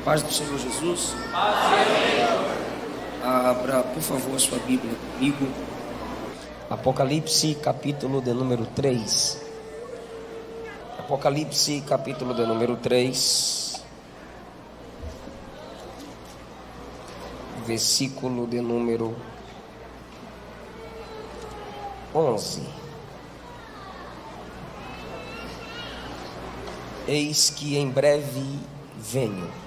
Paz do Senhor Jesus. Abra, por favor, a sua Bíblia comigo. Apocalipse, capítulo de número 3. Apocalipse, capítulo de número 3. Versículo de número 11. Eis que em breve venho.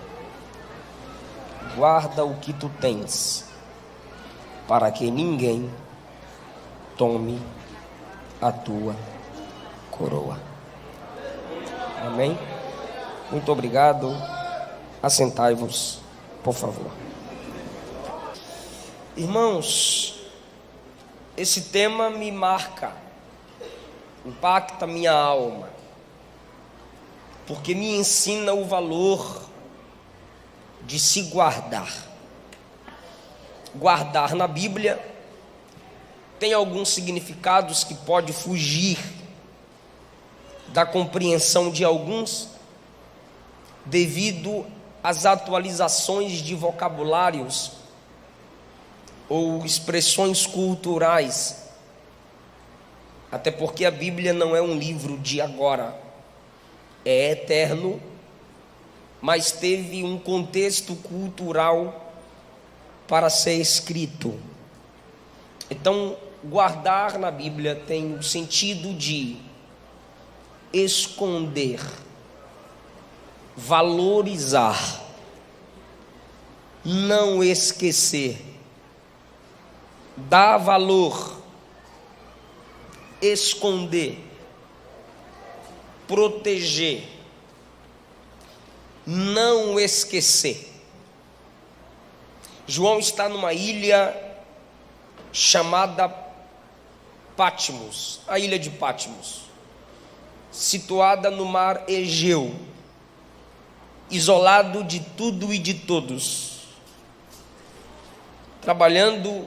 Guarda o que tu tens, para que ninguém tome a tua coroa. Amém? Muito obrigado. Assentai-vos, por favor. Irmãos, esse tema me marca, impacta minha alma, porque me ensina o valor de se guardar. Guardar na Bíblia tem alguns significados que pode fugir da compreensão de alguns, devido às atualizações de vocabulários ou expressões culturais, até porque a Bíblia não é um livro de agora, é eterno, mas teve um contexto cultural para ser escrito. Então, guardar na Bíblia tem o sentido de esconder, valorizar, não esquecer, dar valor, esconder, proteger, não esquecer. João está numa ilha chamada Patmos, a ilha de Patmos, situada no mar Egeu, isolado de tudo e de todos, trabalhando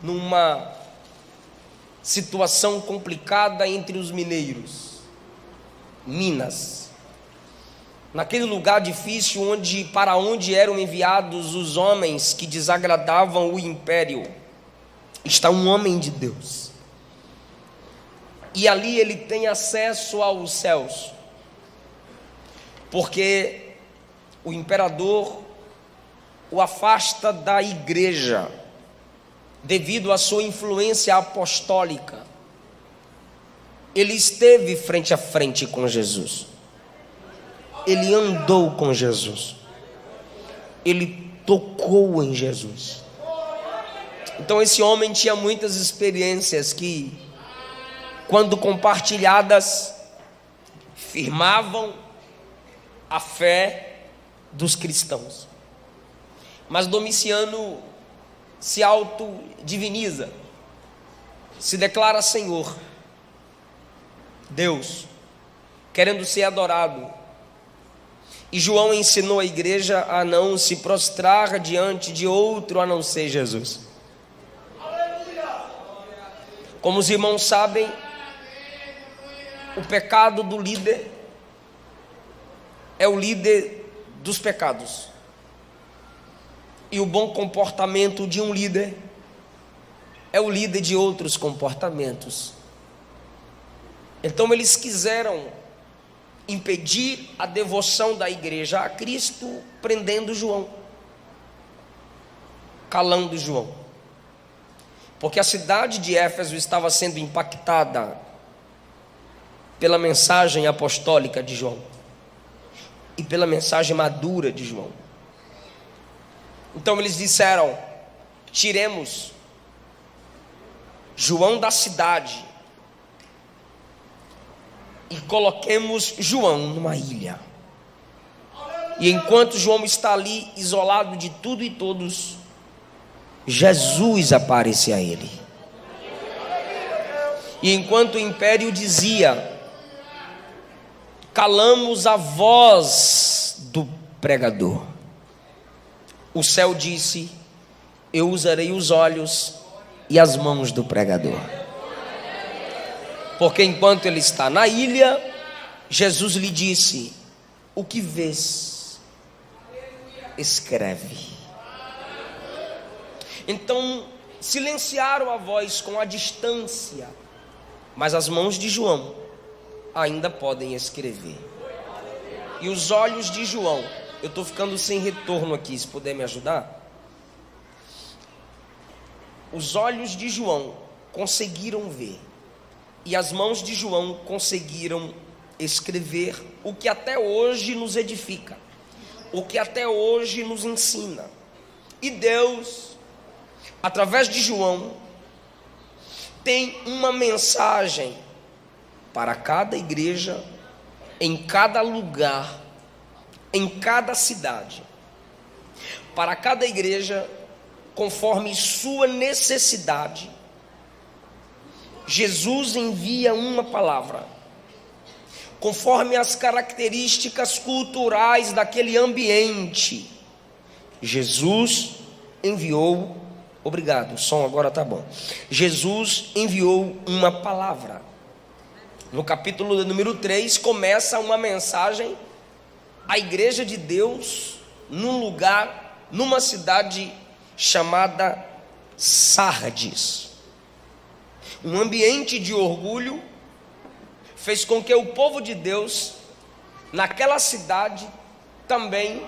numa situação complicada entre os mineiros, Minas. Naquele lugar difícil para onde eram enviados os homens que desagradavam o império, está um homem de Deus. E ali ele tem acesso aos céus, porque o imperador o afasta da igreja, devido à sua influência apostólica. Ele esteve frente a frente com Jesus. Ele andou com Jesus. Ele tocou em Jesus. Então esse homem tinha muitas experiências que, quando compartilhadas, firmavam a fé dos cristãos. Mas Domiciano se autodiviniza, se declara Senhor, Deus, querendo ser adorado. E João ensinou a igreja a não se prostrar diante de outro a não ser Jesus. Como os irmãos sabem, o pecado do líder é o líder dos pecados, e o bom comportamento de um líder é o líder de outros comportamentos. Então eles quiseram impedir a devoção da igreja a Cristo, prendendo João, calando João, porque a cidade de Éfeso estava sendo impactada pela mensagem apostólica de João e pela mensagem madura de João. Então eles disseram: tiremos João da cidade e coloquemos João numa ilha. E enquanto João está ali isolado de tudo e todos, Jesus aparece a ele. E enquanto o império dizia: calamos a voz do pregador, o céu disse: eu usarei os olhos e as mãos do pregador. Porque enquanto ele está na ilha, Jesus lhe disse: o que vês? escreve. Então, silenciaram a voz com a distância, mas as mãos de João ainda podem escrever. E os olhos de João, eu estou ficando sem retorno aqui, se puder me ajudar. Os olhos de João conseguiram ver, e as mãos de João conseguiram escrever o que até hoje nos edifica, o que até hoje nos ensina. E Deus, através de João, tem uma mensagem para cada igreja, em cada lugar, em cada cidade. Para cada igreja, conforme sua necessidade, Jesus envia uma palavra, conforme as características culturais daquele ambiente. Jesus enviou, obrigado, o som agora está bom. Jesus enviou uma palavra. No capítulo número 3 começa uma mensagem à igreja de Deus num lugar, numa cidade chamada Sardes. Um ambiente de orgulho fez com que o povo de Deus naquela cidade também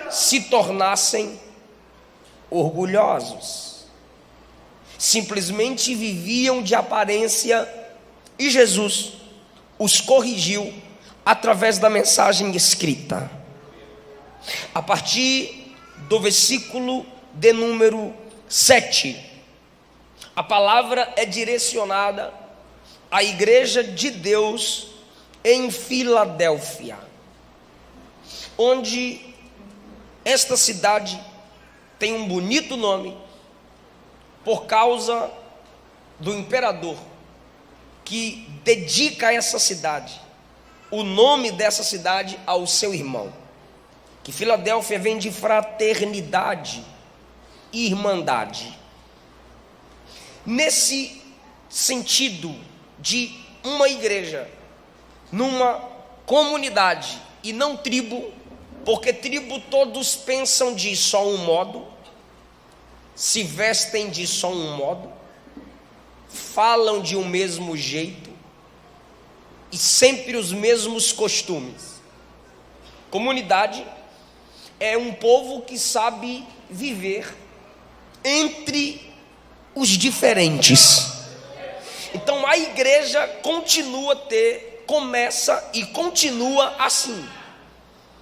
se tornassem orgulhosos. Simplesmente viviam de aparência, e Jesus os corrigiu através da mensagem escrita. A partir do versículo de número 7, a palavra é direcionada à igreja de Deus em Filadélfia, onde esta cidade tem um bonito nome por causa do imperador que dedica essa cidade, o nome dessa cidade, ao seu irmão. Que Filadélfia vem de fraternidade e irmandade. Nesse sentido de uma igreja numa comunidade e não tribo, porque tribo todos pensam de só um modo, se vestem de só um modo, falam de um mesmo jeito e sempre os mesmos costumes. Comunidade é um povo que sabe viver entre os diferentes. Então a igreja começa e continua assim.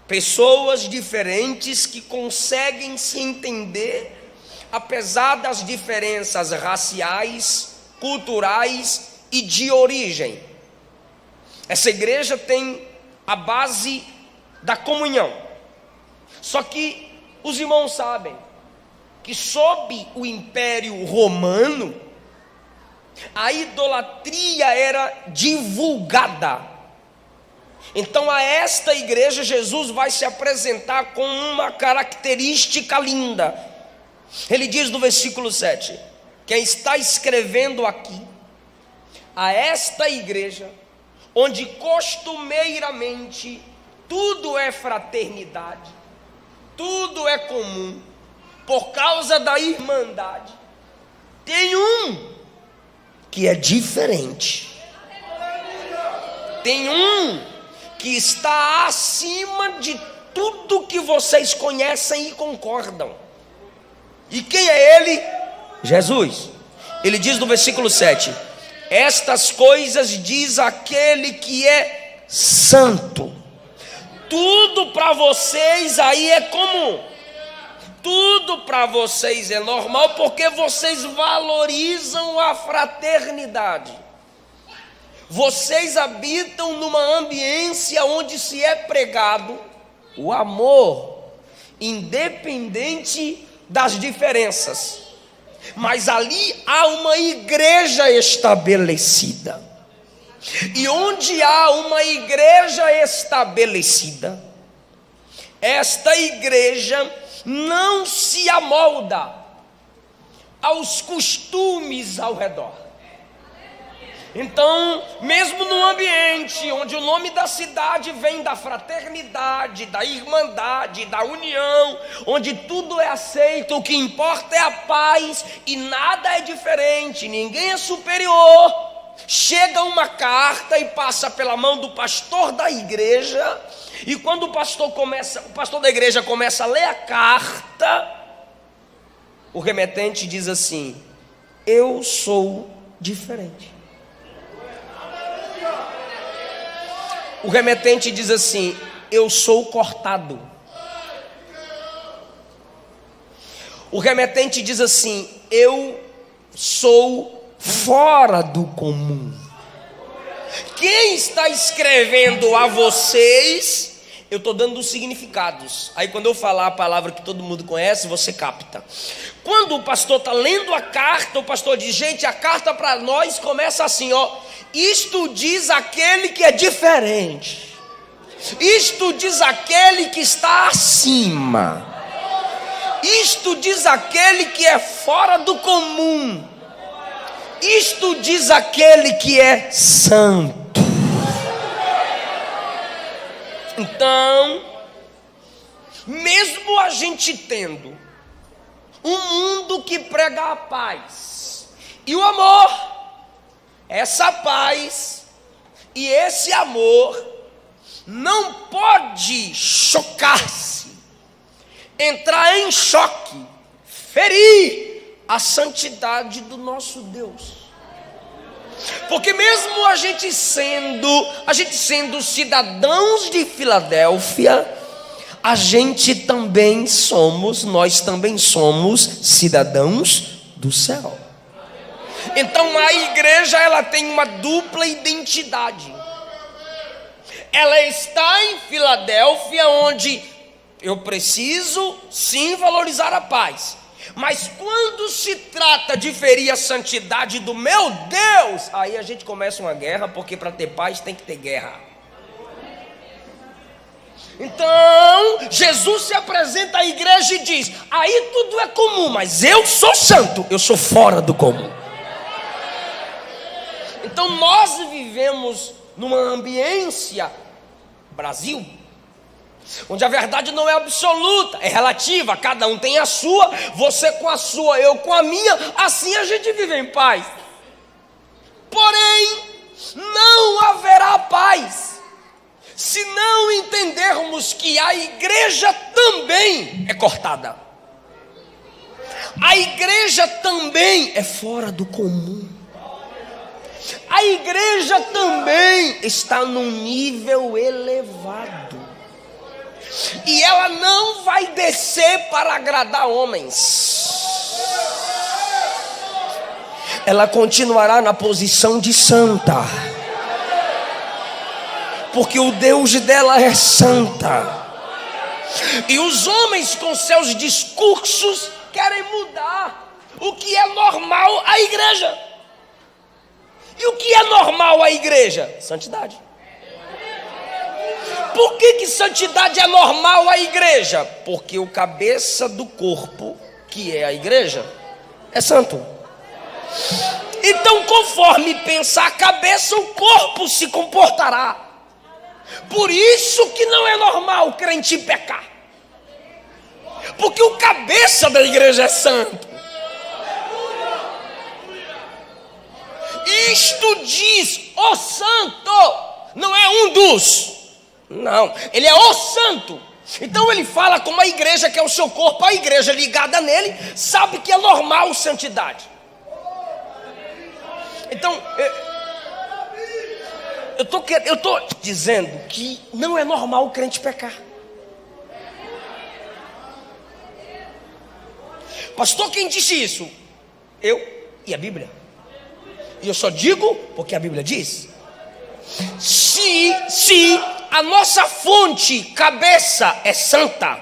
Pessoas diferentes que conseguem se entender, apesar das diferenças raciais, culturais e de origem. Essa igreja tem a base da comunhão. Só que os irmãos sabem que sob o Império Romano, a idolatria era divulgada. Então a esta igreja Jesus vai se apresentar com uma característica linda. Ele diz no versículo 7, quem está escrevendo aqui, a esta igreja, onde costumeiramente tudo é fraternidade, tudo é comum, por causa da irmandade, tem um que é diferente, tem um que está acima de tudo que vocês conhecem e concordam. E quem é ele? Jesus. Ele diz no versículo 7, estas coisas diz aquele que é santo. Tudo para vocês aí é comum, tudo para vocês é normal, porque vocês valorizam a fraternidade. Vocês habitam numa ambiência onde se é pregado o amor, independente das diferenças. Mas ali há uma igreja estabelecida. E onde há uma igreja estabelecida, esta igreja não se amolda aos costumes ao redor. Então, mesmo num ambiente onde o nome da cidade vem da fraternidade, da irmandade, da união, onde tudo é aceito, o que importa é a paz e nada é diferente, ninguém é superior, chega uma carta e passa pela mão do pastor da igreja, e quando o pastor da igreja começa a ler a carta, o remetente diz assim: eu sou diferente. O remetente diz assim: eu sou cortado. O remetente diz assim: eu sou fora do comum. Quem está escrevendo a vocês? Eu estou dando os significados. Aí quando eu falar a palavra que todo mundo conhece, você capta. Quando o pastor está lendo a carta, o pastor diz: gente, a carta para nós começa assim, ó. Isto diz aquele que é diferente. Isto diz aquele que está acima. Isto diz aquele que é fora do comum. Isto diz aquele que é santo. Então, mesmo a gente tendo um mundo que prega a paz e o amor, essa paz e esse amor não pode chocar-se, entrar em choque, ferir a santidade do nosso Deus. Porque mesmo a gente sendo cidadãos de Filadélfia, nós também somos cidadãos do céu. Então a igreja, ela tem uma dupla identidade. Ela está em Filadélfia, onde eu preciso sim valorizar a paz. Mas quando se trata de ferir a santidade do meu Deus, aí a gente começa uma guerra, porque para ter paz tem que ter guerra. Então, Jesus se apresenta à igreja e diz: aí tudo é comum, mas eu sou santo, eu sou fora do comum. Então nós vivemos numa ambiência, Brasil, onde a verdade não é absoluta, é relativa, cada um tem a sua, você com a sua, eu com a minha, assim a gente vive em paz. Porém, não haverá paz se não entendermos que a igreja também é cortada. A igreja também é fora do comum. A igreja também está num nível elevado. E ela não vai descer para agradar homens. Ela continuará na posição de santa. Porque o Deus dela é santa. E os homens com seus discursos querem mudar o que é normal à igreja. E o que é normal à igreja? Santidade. Por que santidade é normal à igreja? Porque o cabeça do corpo, que é a igreja, é santo. Então, conforme pensa a cabeça, o corpo se comportará. Por isso que não é normal o crente pecar. Porque o cabeça da igreja é santo. Isto diz o santo, não é um dos. Não, ele é o santo. Então ele fala como a igreja, que é o seu corpo, a igreja ligada nele, sabe que é normal santidade. Então, eu estou dizendo que não é normal o crente pecar. Pastor, quem disse isso? Eu e a Bíblia. E eu só digo porque a Bíblia diz. Se a nossa fonte, cabeça, é santa,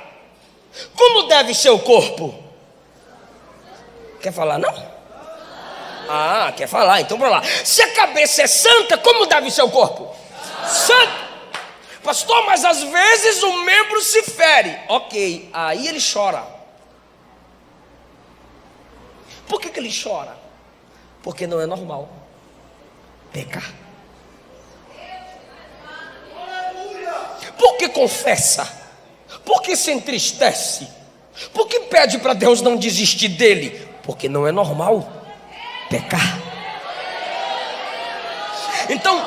como deve ser o corpo? Quer falar não? Ah, quer falar, então vamos lá. Se a cabeça é santa, como deve ser o corpo? Santo. Pastor, mas às vezes o membro se fere. Ok, aí ele chora. Por que ele chora? Porque não é normal. pecar. Por que confessa? Por que se entristece? Por que pede para Deus não desistir dele? Porque não é normal pecar. Então,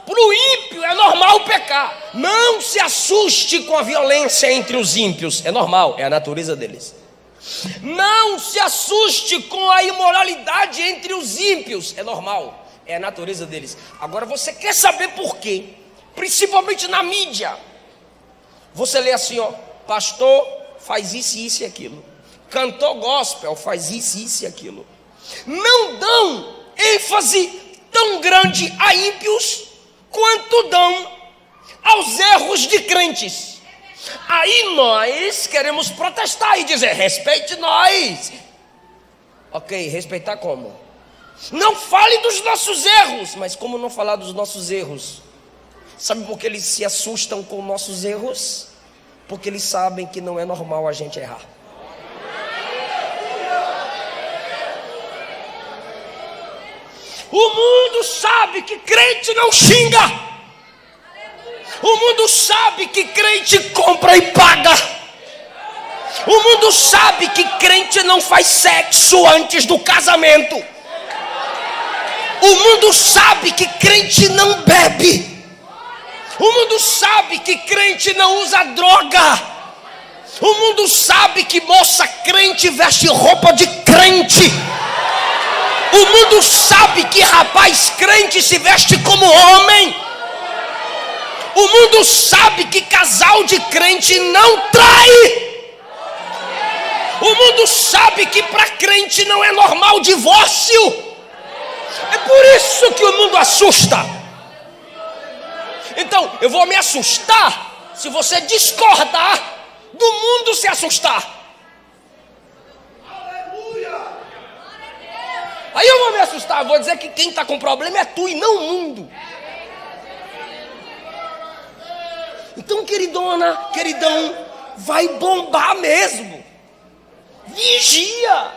para o ímpio é normal pecar. Não se assuste com a violência entre os ímpios. É normal, é a natureza deles. Não se assuste com a imoralidade entre os ímpios. É normal, é a natureza deles. Agora você quer saber por quê? Principalmente na mídia. Você lê assim, ó: pastor faz isso e aquilo, cantor gospel faz isso e aquilo. Não dão ênfase tão grande a ímpios quanto dão aos erros de crentes. Aí nós queremos protestar e dizer: respeite nós. Ok, respeitar como? Não fale dos nossos erros. Mas como não falar dos nossos erros? Sabe por que eles se assustam com nossos erros? Porque eles sabem que não é normal a gente errar. O mundo sabe que crente não xinga. O mundo sabe que crente compra e paga. O mundo sabe que crente não faz sexo antes do casamento. O mundo sabe que crente não bebe. O mundo sabe que crente não usa droga. O mundo sabe que moça crente veste roupa de crente. O mundo sabe que rapaz crente se veste como homem. O mundo sabe que casal de crente não trai. O mundo sabe que para crente não é normal divórcio. É por isso que o mundo assusta. Então, eu vou me assustar se você discordar do mundo se assustar. Aí eu vou me assustar, vou dizer que quem está com problema é tu e não o mundo. Então, queridona, queridão, vai bombar mesmo. Vigia.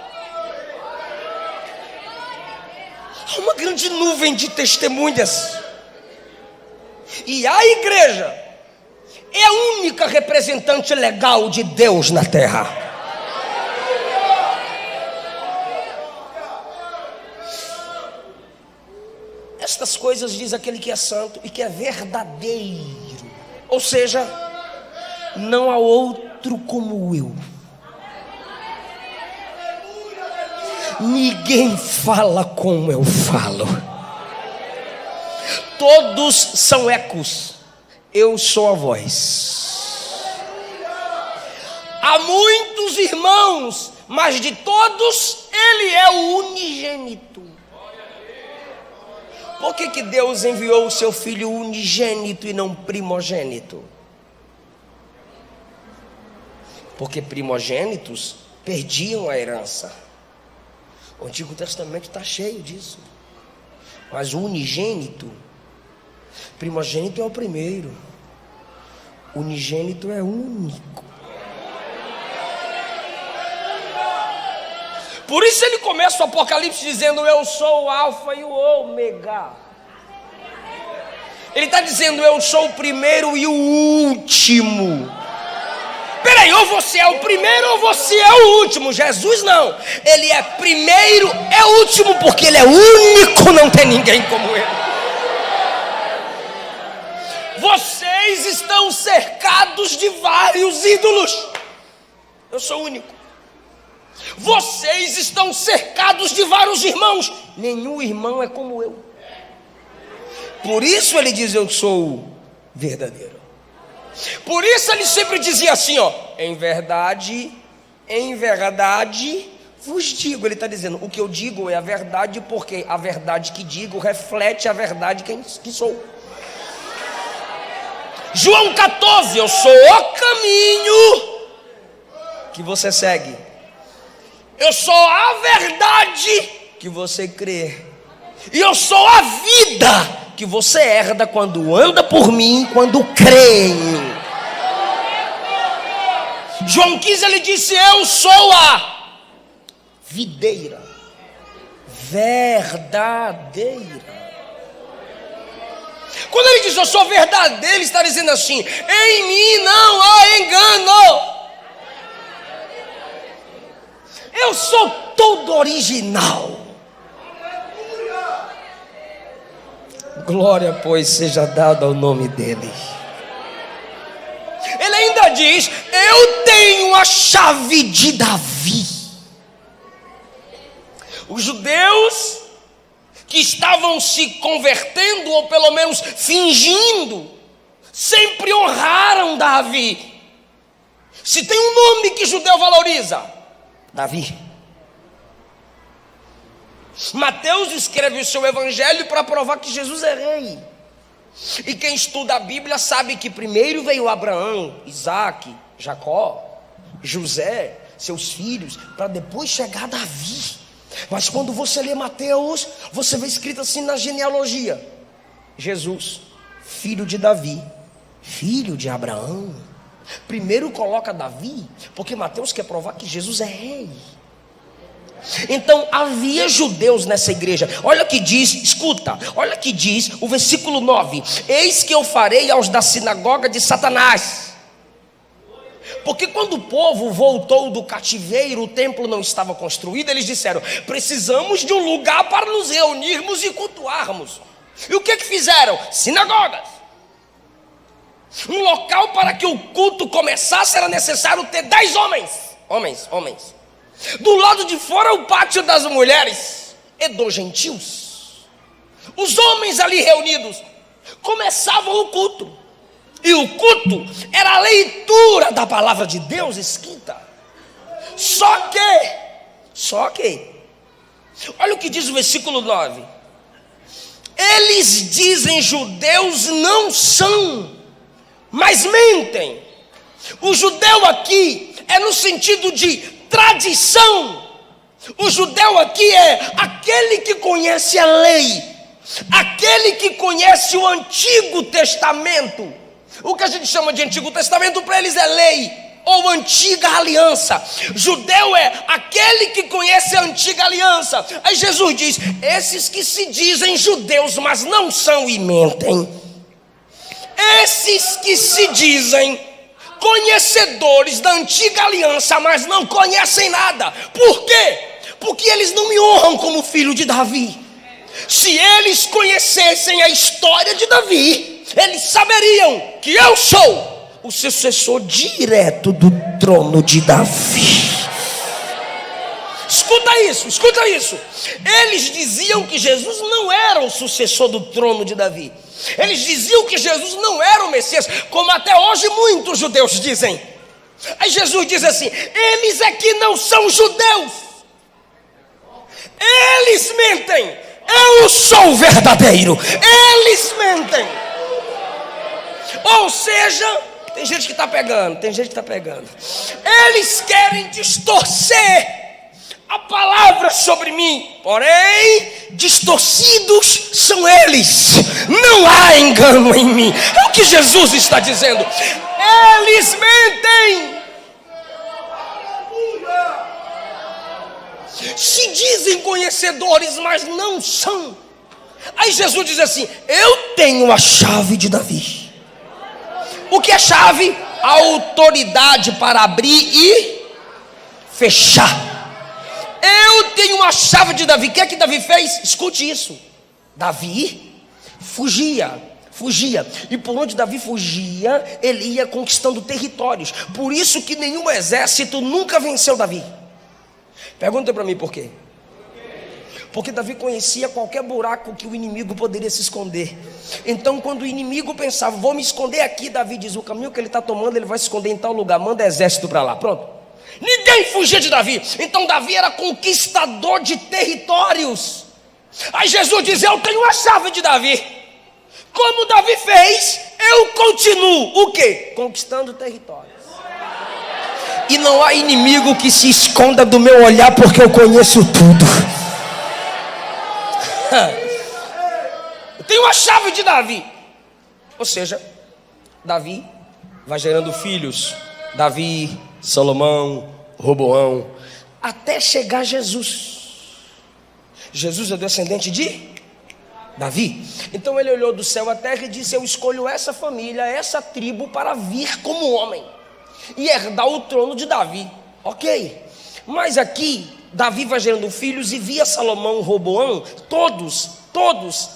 Há uma grande nuvem de testemunhas. E a igreja é a única representante legal de Deus na terra. Estas coisas diz aquele que é santo e que é verdadeiro. Ou seja, não há outro como eu. Ninguém fala como eu falo. Todos são ecos. Eu sou a voz. Há muitos irmãos, mas de todos ele é o unigênito. Por que Deus enviou o seu filho unigênito e não primogênito? Porque primogênitos perdiam a herança. O Antigo Testamento está cheio disso. Mas o unigênito, primogênito é o primeiro, unigênito é único. Por isso ele começa o Apocalipse dizendo: eu sou o alfa e o ômega. Ele está dizendo: eu sou o primeiro e o último. Peraí, ou você é o primeiro ou você é o último. Jesus não, ele é primeiro, é último, porque ele é único, não tem ninguém como ele. Vocês estão cercados de vários ídolos. Eu sou único. Vocês estão cercados de vários irmãos. Nenhum irmão é como eu. Por isso ele diz: eu sou verdadeiro. Por isso ele sempre dizia assim, ó: em verdade vos digo. Ele está dizendo: o que eu digo é a verdade, porque a verdade que digo reflete a verdade que sou. João 14: eu sou o caminho que você segue. Eu sou a verdade que você crê. E eu sou a vida que você herda quando anda por mim, quando crê em mim. João 15 ele disse: eu sou a videira verdadeira. Quando ele diz eu sou verdadeiro, ele está dizendo assim: em mim não há engano. Eu sou todo original. Glória, pois, seja dada ao nome dele. Ele ainda diz: eu tenho a chave de Davi. Os judeus que estavam se convertendo, ou pelo menos fingindo, sempre honraram Davi. Se tem um nome que judeu valoriza, Davi. Mateus escreve o seu evangelho para provar que Jesus é rei. E quem estuda a Bíblia sabe que primeiro veio Abraão, Isaac, Jacó, José, seus filhos, para depois chegar Davi. Mas quando você lê Mateus, você vê escrito assim na genealogia: Jesus, filho de Davi, filho de Abraão. Primeiro coloca Davi, porque Mateus quer provar que Jesus é rei. Então havia judeus nessa igreja. Olha o que diz, escuta, olha o que diz o versículo 9: eis que eu farei aos da sinagoga de Satanás. Porque quando o povo voltou do cativeiro, o templo não estava construído. Eles disseram: precisamos de um lugar para nos reunirmos e cultuarmos. E o que fizeram? Sinagogas. Um local para que o culto começasse era necessário ter 10 homens. Do lado de fora o pátio das mulheres e dos gentios. Os homens ali reunidos começavam o culto. E o culto era a leitura da palavra de Deus escrita. Só que olha o que diz o versículo 9: eles dizem judeus, não são, mas mentem. O judeu aqui é no sentido de tradição. O judeu aqui é aquele que conhece a lei, aquele que conhece o Antigo Testamento. O que a gente chama de Antigo Testamento para eles é lei ou Antiga Aliança. Judeu é aquele que conhece a Antiga Aliança. Aí Jesus diz: esses que se dizem judeus, mas não são e mentem. Esses que se dizem conhecedores da Antiga Aliança, mas não conhecem nada. Por quê? Porque eles não me honram como filho de Davi. Se eles conhecessem a história de Davi, eles saberiam que eu sou o sucessor direto do trono de Davi. Escuta isso. Eles diziam que Jesus não era o sucessor do trono de Davi. Eles diziam que Jesus não era o Messias, como até hoje muitos judeus dizem. Aí Jesus diz assim: eles é que não são judeus, eles mentem. Eu sou o verdadeiro, eles mentem. Ou seja, tem gente que está pegando. Eles querem distorcer a palavra sobre mim, porém distorcidos são eles. Não há engano em mim. É o que Jesus está dizendo. Eles mentem. Se dizem conhecedores, mas não são. Aí Jesus diz assim: eu tenho a chave de Davi. O que é chave? A autoridade para abrir e fechar. Eu tenho a chave de Davi. O que é que Davi fez? Escute isso. Davi fugia. E por onde Davi fugia, ele ia conquistando territórios. Por isso que nenhum exército nunca venceu Davi. Pergunta para mim por quê? Porque Davi conhecia qualquer buraco que o inimigo poderia se esconder. Então quando o inimigo pensava: vou me esconder aqui, Davi diz: o caminho que ele está tomando, ele vai se esconder em tal lugar, manda exército para lá. Pronto. Ninguém fugia de Davi. Então Davi era conquistador de territórios. Aí Jesus diz: eu tenho a chave de Davi. Como Davi fez, eu continuo o quê? Conquistando territórios. E não há inimigo que se esconda do meu olhar, porque eu conheço tudo. Eu tenho a chave de Davi. Ou seja, Davi vai gerando filhos. Davi, Salomão, Roboão, até chegar Jesus. Jesus é descendente de Davi. Então ele olhou do céu à terra e disse: eu escolho essa família, essa tribo para vir como homem e herdar o trono de Davi. Ok, mas aqui Davi vai gerando filhos e via Salomão, Roboão, todos,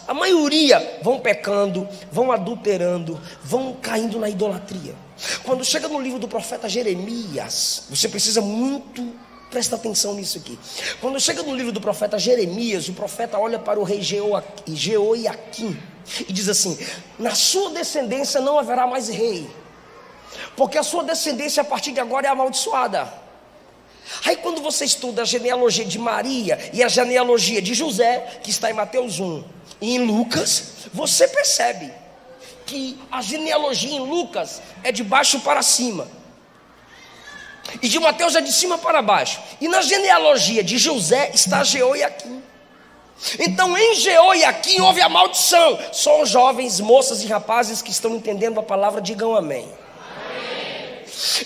a maioria vão pecando, vão adulterando, vão caindo na idolatria. Quando chega no livro do profeta Jeremias, você precisa muito prestar atenção nisso aqui. Quando chega no livro do profeta Jeremias, o profeta olha para o rei Jeoiaquim e diz assim: na sua descendência não haverá mais rei, porque a sua descendência a partir de agora é amaldiçoada. Aí quando você estuda a genealogia de Maria e a genealogia de José, que está em Mateus 1 e em Lucas, você percebe que a genealogia em Lucas é de baixo para cima, e de Mateus é de cima para baixo, e na genealogia de José está Jeoiaquim. Então em Jeoiaquim houve a maldição. Só os jovens, moças e rapazes que estão entendendo a palavra, digam amém.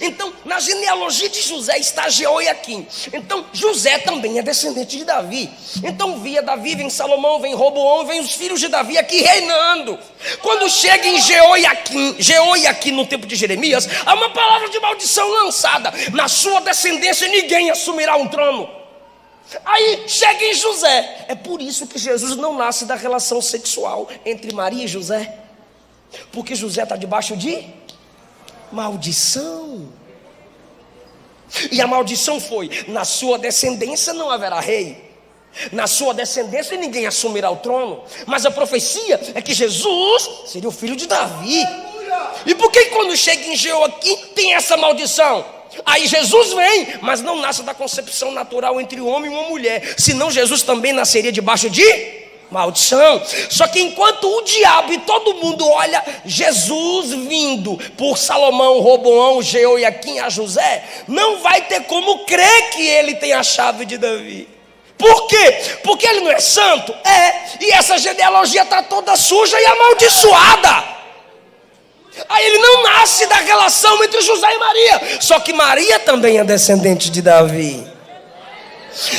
Então, na genealogia de José está Jeoiaquim. Então, José também é descendente de Davi. Então, via Davi, vem Salomão, vem Roboão, vem os filhos de Davi aqui reinando. Quando chega em Jeoiaquim no tempo de Jeremias, há uma palavra de maldição lançada: na sua descendência ninguém assumirá um trono. Aí chega em José. É por isso que Jesus não nasce da relação sexual entre Maria e José, porque José está debaixo de maldição. E a maldição foi: na sua descendência não haverá rei, na sua descendência ninguém assumirá o trono. Mas a profecia é que Jesus seria o filho de Davi. E por que quando chega em Jeoiaquim tem essa maldição? Aí Jesus vem, mas não nasce da concepção natural entre um homem e uma mulher, senão Jesus também nasceria debaixo de maldição. Só que enquanto o diabo e todo mundo olha Jesus vindo por Salomão, Roboão, Jeoiaquim a José, não vai ter como crer que ele tem a chave de Davi. Por quê? Porque ele não é santo? E essa genealogia está toda suja e amaldiçoada. Aí ele não nasce da relação entre José e Maria. Só que Maria também é descendente de Davi.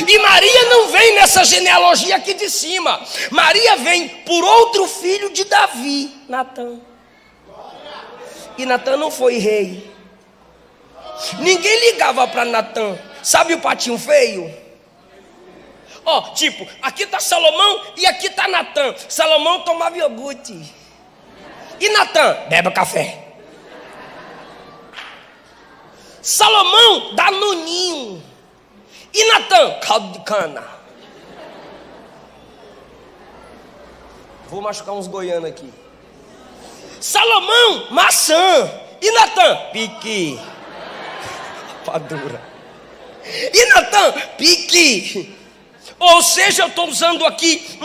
E Maria não vem nessa genealogia aqui de cima. Maria vem por outro filho de Davi, Natã. E Natã não foi rei. Ninguém ligava para Natã. Sabe o patinho feio? Tipo, aqui está Salomão e aqui está Natã. Salomão tomava iogurte. E Natã bebe café. Salomão dá noninho. E Natã, caldo de cana. Vou machucar uns goianos aqui. Salomão, maçã. E Natã, pique. Padura. E Natã, pique. Ou seja, eu estou usando aqui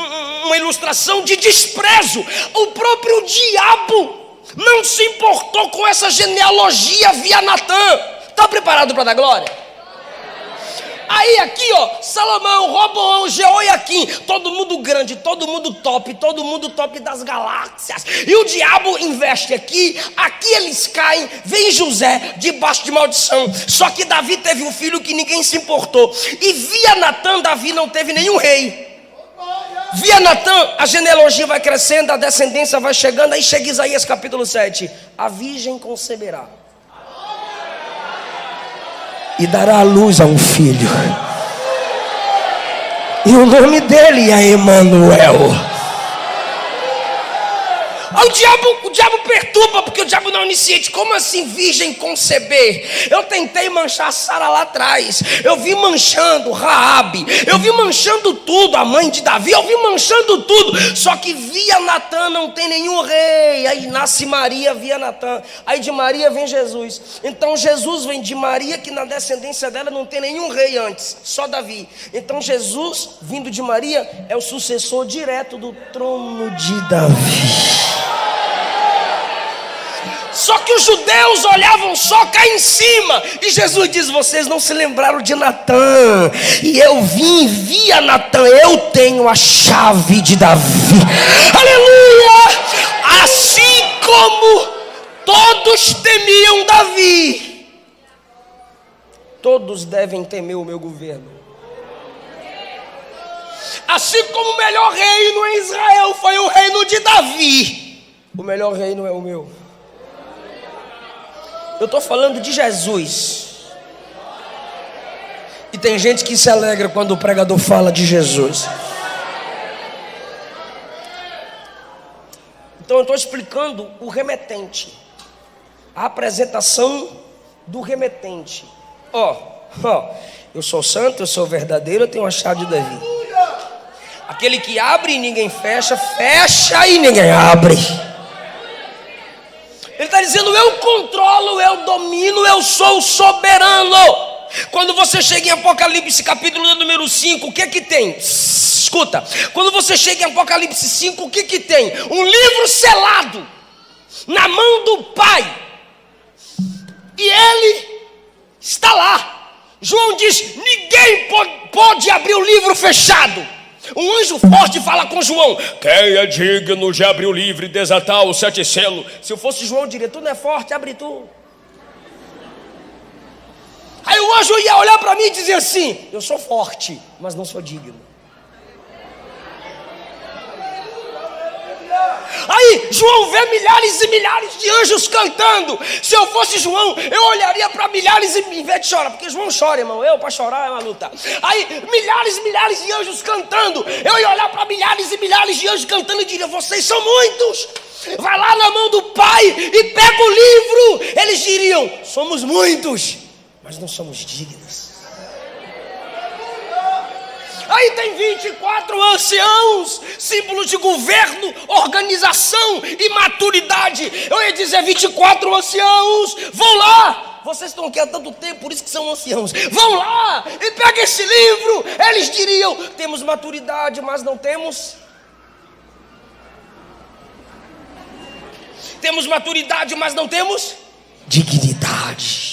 uma ilustração de desprezo. O próprio diabo não se importou com essa genealogia via Natã. Está preparado para dar glória? Aí aqui, Salomão, Roboão, Jeoiaquim, todo mundo grande, todo mundo top das galáxias. E o diabo investe aqui eles caem, vem José debaixo de maldição. Só que Davi teve um filho que ninguém se importou. E via Natã, Davi não teve nenhum rei. Via Natã, a genealogia vai crescendo, a descendência vai chegando. Aí chega Isaías capítulo 7. A virgem conceberá e dará à luz a um filho, e o nome dele é Emanuel. O diabo perturba, porque o diabo não é onisciente. Como assim virgem conceber? Eu tentei manchar Sara lá atrás. Eu vi manchando Raabe. Eu vi manchando tudo, a mãe de Davi. Eu vi manchando tudo. Só que via Natã não tem nenhum rei. Aí nasce Maria via Natã. Aí de Maria vem Jesus. Então Jesus vem de Maria, que na descendência dela não tem nenhum rei antes, só Davi. Então Jesus, vindo de Maria, é o sucessor direto do trono de Davi. Só que os judeus olhavam só cá em cima. E Jesus diz: vocês não se lembraram de Natã. E eu via Natã. Eu tenho a chave de Davi. Aleluia! Assim como todos temiam Davi, todos devem temer o meu governo. Assim como o melhor reino em Israel foi o reino de Davi, o melhor reino é o meu. Eu estou falando de Jesus. E tem gente que se alegra quando o pregador fala de Jesus. Então eu estou explicando o remetente, a apresentação do remetente. Eu sou santo, eu sou verdadeiro, eu tenho a chave de Davi. Aquele que abre e ninguém fecha, fecha e ninguém abre. Ele está dizendo: eu controlo, eu domino, eu sou soberano. Quando você chega em Apocalipse capítulo número 5, o que que tem? Escuta, quando você chega em Apocalipse 5, o que que tem? Um livro selado na mão do Pai, e ele está lá. João diz: ninguém pode abrir o livro fechado. Um anjo forte fala com João: quem é digno de abrir o livro e desatar os 7 selos? Se eu fosse João, eu diria: tu não é forte, abre tu. Aí o anjo ia olhar para mim e dizer assim: eu sou forte, mas não sou digno. Aí João vê milhares e milhares de anjos cantando. Se eu fosse João, eu olharia para milhares, em vez de chorar, porque João chora, irmão, eu para chorar é uma luta. Aí milhares e milhares de anjos cantando, eu ia olhar para milhares e milhares de anjos cantando e diria: vocês são muitos. Vai lá na mão do Pai e pega o livro. Eles diriam: somos muitos, mas não somos dignos. Aí tem 24 anciãos, símbolos de governo, organização e maturidade. Eu ia dizer: 24 anciãos, vão lá. Vocês estão aqui há tanto tempo, por isso que são anciãos. Vão lá e pega esse livro. Eles diriam: temos maturidade, mas não temos. Temos maturidade, mas não temos dignidade.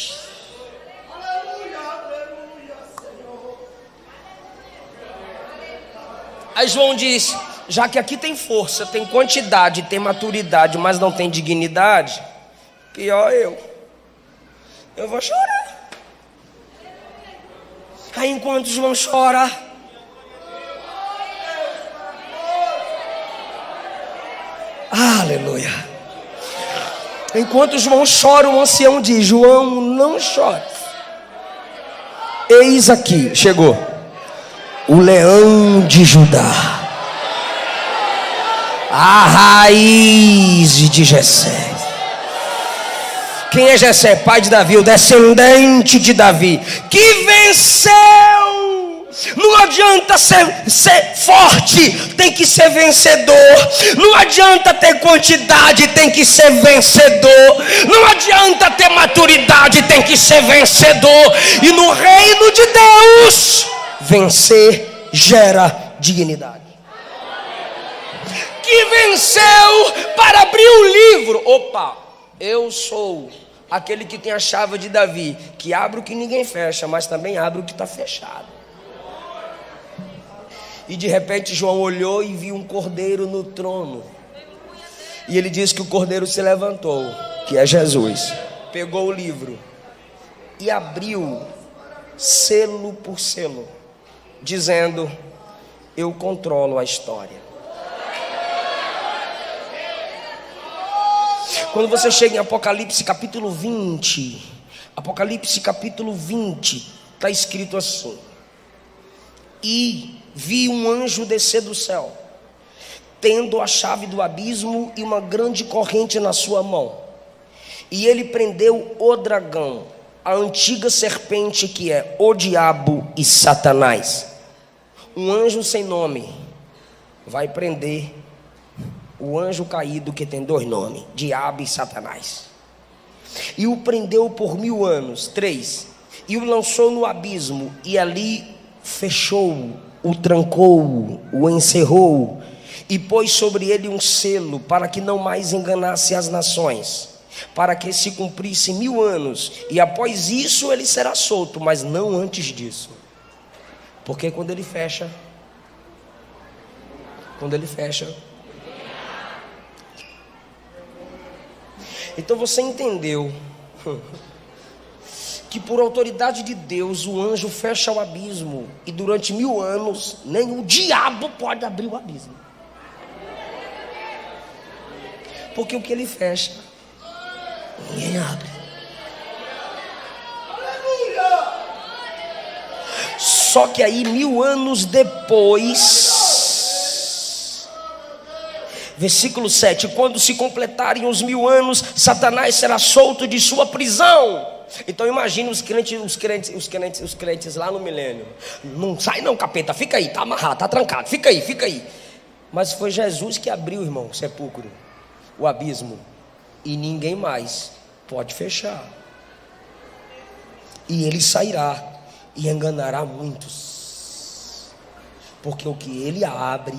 Aí João diz: já que aqui tem força, tem quantidade, tem maturidade, mas não tem dignidade, pior eu vou chorar. Aí enquanto João chora, aleluia, enquanto João chora, o ancião diz: João, não chore. Eis aqui, chegou o leão de Judá, a raiz de Jessé. Quem é Jessé? Pai de Davi, o descendente de Davi, que venceu. Não adianta ser forte, tem que ser vencedor. Não adianta ter quantidade, tem que ser vencedor. Não adianta ter maturidade, tem que ser vencedor. E no reino de Deus, vencer gera dignidade. Que venceu para abrir o livro. Opa, eu sou aquele que tem a chave de Davi, que abre o que ninguém fecha, mas também abre o que está fechado. E de repente João olhou e viu um cordeiro no trono. E ele diz que o cordeiro se levantou, que é Jesus, pegou o livro e abriu selo por selo, dizendo: eu controlo a história. Quando você chega em Apocalipse capítulo 20, Apocalipse capítulo 20, está escrito assim: e vi um anjo descer do céu, tendo a chave do abismo e uma grande corrente na sua mão. E ele prendeu o dragão, a antiga serpente, que é o diabo e Satanás. Um anjo sem nome vai prender o anjo caído, que tem 2 nomes, diabo e Satanás. E o prendeu por 1000 anos, 3, e o lançou no abismo, e ali fechou, o trancou, o encerrou, e pôs sobre ele um selo, para que não mais enganasse as nações, para que se cumprisse 1000 anos, e após isso ele será solto, mas não antes disso. Porque quando ele fecha, então você entendeu que por autoridade de Deus o anjo fecha o abismo, e durante 1000 anos nem o diabo pode abrir o abismo, porque o que ele fecha, ninguém abre. Só que aí 1000 anos depois, versículo 7, quando se completarem os 1000 anos, Satanás será solto de sua prisão. Então imagine os crentes lá no milênio. Não sai não, capeta, fica aí, tá amarrado, tá trancado, fica aí. Mas foi Jesus que abriu, irmão, o sepulcro, o abismo, e ninguém mais pode fechar. E ele sairá e enganará muitos, porque o que ele abre,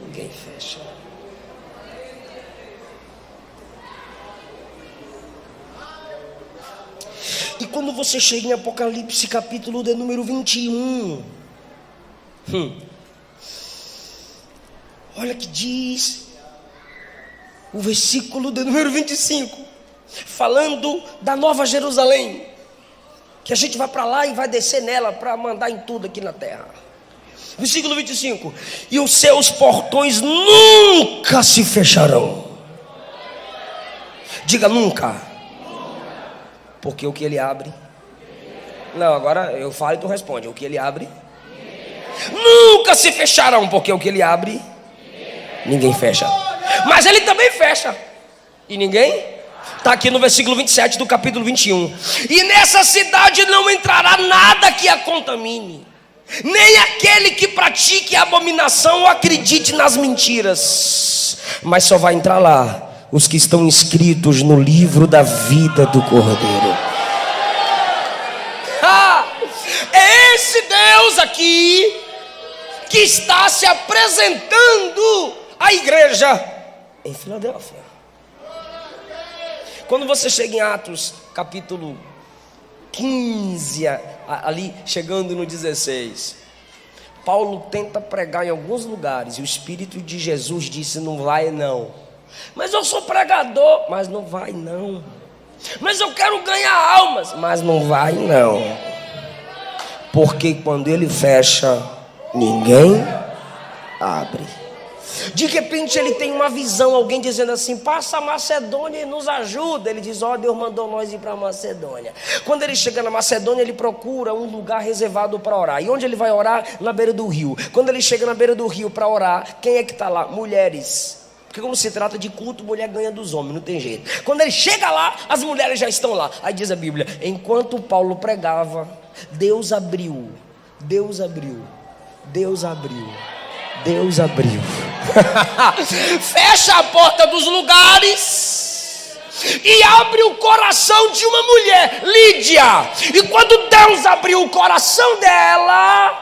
ninguém fecha. E quando você chega em Apocalipse capítulo de número 21, olha que diz o versículo de número 25, falando da Nova Jerusalém, que a gente vai para lá e vai descer nela para mandar em tudo aqui na terra. Versículo 25: e os seus portões nunca se fecharão. Diga nunca. Porque o que ele abre, não, agora eu falo e tu responde. O que ele abre, nunca se fecharão. Porque o que ele abre, ninguém fecha. Mas ele também fecha, e ninguém. Está aqui no versículo 27 do capítulo 21. E nessa cidade não entrará nada que a contamine, nem aquele que pratique a abominação ou acredite nas mentiras, mas só vai entrar lá os que estão inscritos no livro da vida do Cordeiro. É esse Deus aqui que está se apresentando à igreja em Filadélfia. Quando você chega em Atos capítulo 15, ali chegando no 16, Paulo tenta pregar em alguns lugares, e o Espírito de Jesus disse: não vai não. Mas eu sou pregador, mas não vai não. Mas eu quero ganhar almas, mas não vai não. Porque quando ele fecha, ninguém abre. De repente ele tem uma visão, alguém dizendo assim: passa a Macedônia e nos ajuda. Ele diz: ó, Deus mandou nós ir para a Macedônia. Quando ele chega na Macedônia, ele procura um lugar reservado para orar. E onde ele vai orar? Na beira do rio. Quando ele chega na beira do rio para orar, quem é que está lá? Mulheres. Porque quando se trata de culto, mulher ganha dos homens, não tem jeito. Quando ele chega lá, as mulheres já estão lá. Aí diz a Bíblia: enquanto Paulo pregava, Deus abriu. Fecha a porta dos lugares e abre o coração de uma mulher, Lídia. E quando Deus abriu o coração dela,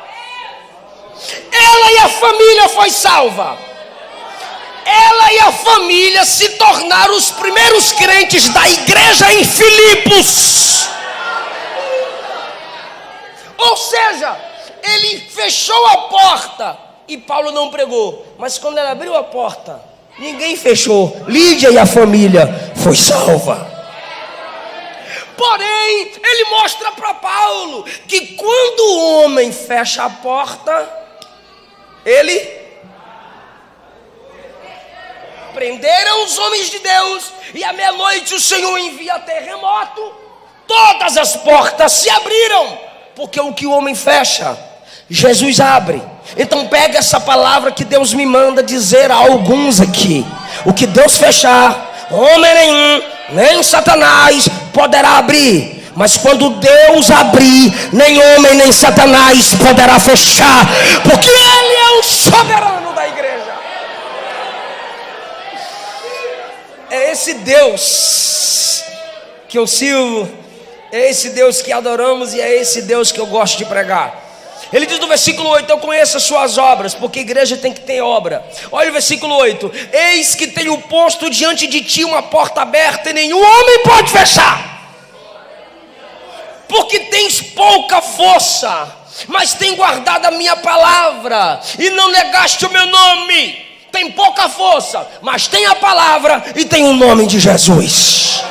ela e a família foi salva. Ela e a família se tornaram os primeiros crentes da igreja em Filipos. Ou seja, ele fechou a porta e Paulo não pregou. Mas quando ele abriu a porta, ninguém fechou. Lídia e a família foi salva. Porém, ele mostra para Paulo que quando o homem fecha a porta, ele... Prenderam os homens de Deus, e à meia-noite o Senhor envia terremoto. Todas as portas se abriram, porque o que o homem fecha, Jesus abre. Então pega essa palavra que Deus me manda dizer a alguns aqui: o que Deus fechar, homem nenhum, nem Satanás poderá abrir. Mas quando Deus abrir, nem homem nem Satanás poderá fechar, porque Ele é o soberano da igreja. É esse Deus que eu sirvo, é esse Deus que adoramos, e é esse Deus que eu gosto de pregar. Ele diz no versículo 8: eu conheço as suas obras, porque a igreja tem que ter obra. Olha o versículo 8: eis que tenho posto diante de ti uma porta aberta, e nenhum homem pode fechar. Porque tens pouca força, mas tem guardado a minha palavra, e não negaste o meu nome. Tem pouca força, mas tem a palavra e tem o nome de Jesus.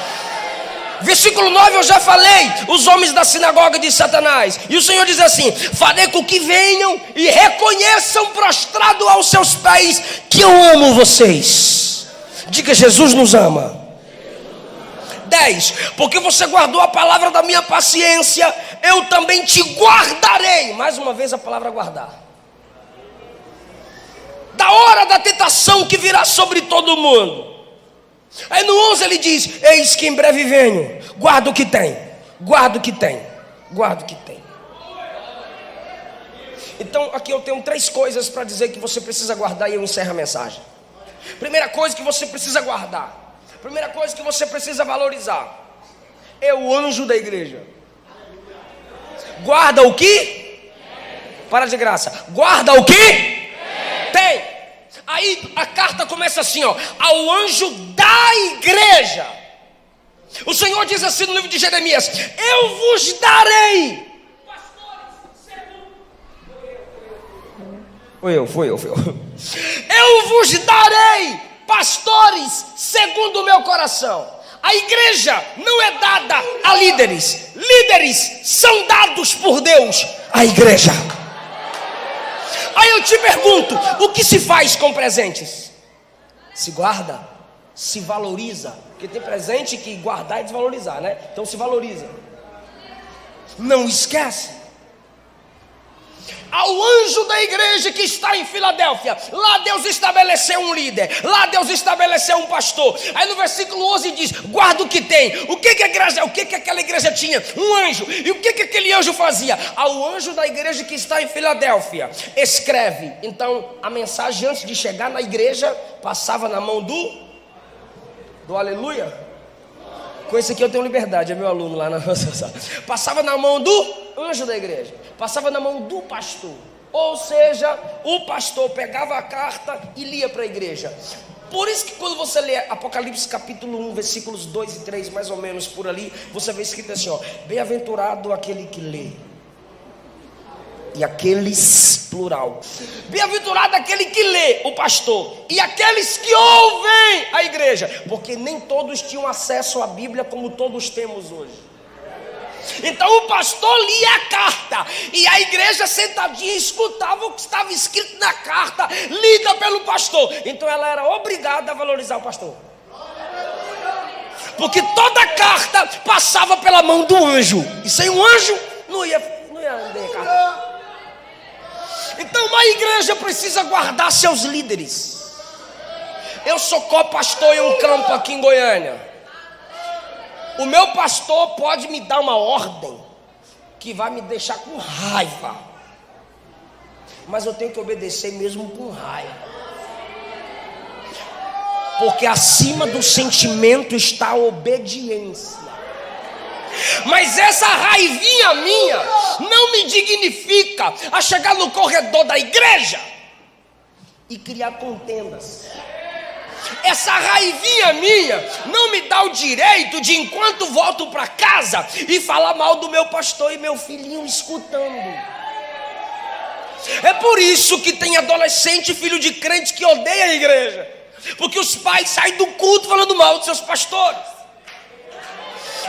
Versículo 9 eu já falei, os homens da sinagoga de Satanás. E o Senhor diz assim: farei com que venham e reconheçam prostrado aos seus pés que eu amo vocês. Diga: Jesus nos ama. 10, porque você guardou a palavra da minha paciência, eu também te guardarei. Mais uma vez a palavra guardar. Da hora da tentação que virá sobre todo mundo. Aí no 11 ele diz: eis que em breve venho, guarda o que tem, guarda o que tem, guarda o que tem. Então aqui eu tenho 3 coisas para dizer que você precisa guardar e eu encerro a mensagem. Primeira coisa que você precisa guardar, primeira coisa que você precisa valorizar, é o anjo da igreja. Guarda o que? Para de graça. Guarda o que? Tem. Aí a carta começa assim, ó: ao anjo da igreja. O Senhor diz assim no livro de Jeremias: eu vos darei. Foi eu. Eu vos darei pastores segundo o meu coração. A igreja não é dada a líderes. Líderes são dados por Deus à igreja. Aí eu te pergunto: o que se faz com presentes? Se guarda, se valoriza. Porque tem presente que guardar é desvalorizar, né? Então se valoriza. Não esquece. Ao anjo da igreja que está em Filadélfia, lá Deus estabeleceu um líder, lá Deus estabeleceu um pastor. Aí no versículo 11 diz: guarda o que tem. O que aquela igreja tinha? Um anjo. E o que aquele anjo fazia? Ao anjo da igreja que está em Filadélfia, escreve. Então a mensagem, antes de chegar na igreja, passava na mão do aleluia. Com esse aqui eu tenho liberdade, é meu aluno lá na passava na mão do anjo da igreja, passava na mão do pastor. Ou seja, o pastor pegava a carta e lia para a igreja. Por isso que quando você lê Apocalipse capítulo 1, versículos 2 e 3, mais ou menos por ali, você vê escrito assim, ó: bem-aventurado aquele que lê. E aqueles, plural, bem-aventurado aquele que lê, o pastor, e aqueles que ouvem, a igreja. Porque nem todos tinham acesso à Bíblia como todos temos hoje. Então o pastor lia a carta, e a igreja sentadinha escutava o que estava escrito na carta, lida pelo pastor. Então ela era obrigada a valorizar o pastor, porque toda a carta passava pela mão do anjo, e sem um anjo não ia ler a carta. Então uma igreja precisa guardar seus líderes. Eu sou co-pastor em um campo aqui em Goiânia. O meu pastor pode me dar uma ordem que vai me deixar com raiva, mas eu tenho que obedecer mesmo com raiva, porque acima do sentimento está a obediência. Mas essa raivinha minha não me dignifica a chegar no corredor da igreja e criar contendas. Essa raivinha minha não me dá o direito de, enquanto volto para casa, e falar mal do meu pastor e meu filhinho escutando. É por isso que tem adolescente, filho de crente, que odeia a igreja, porque os pais saem do culto falando mal dos seus pastores.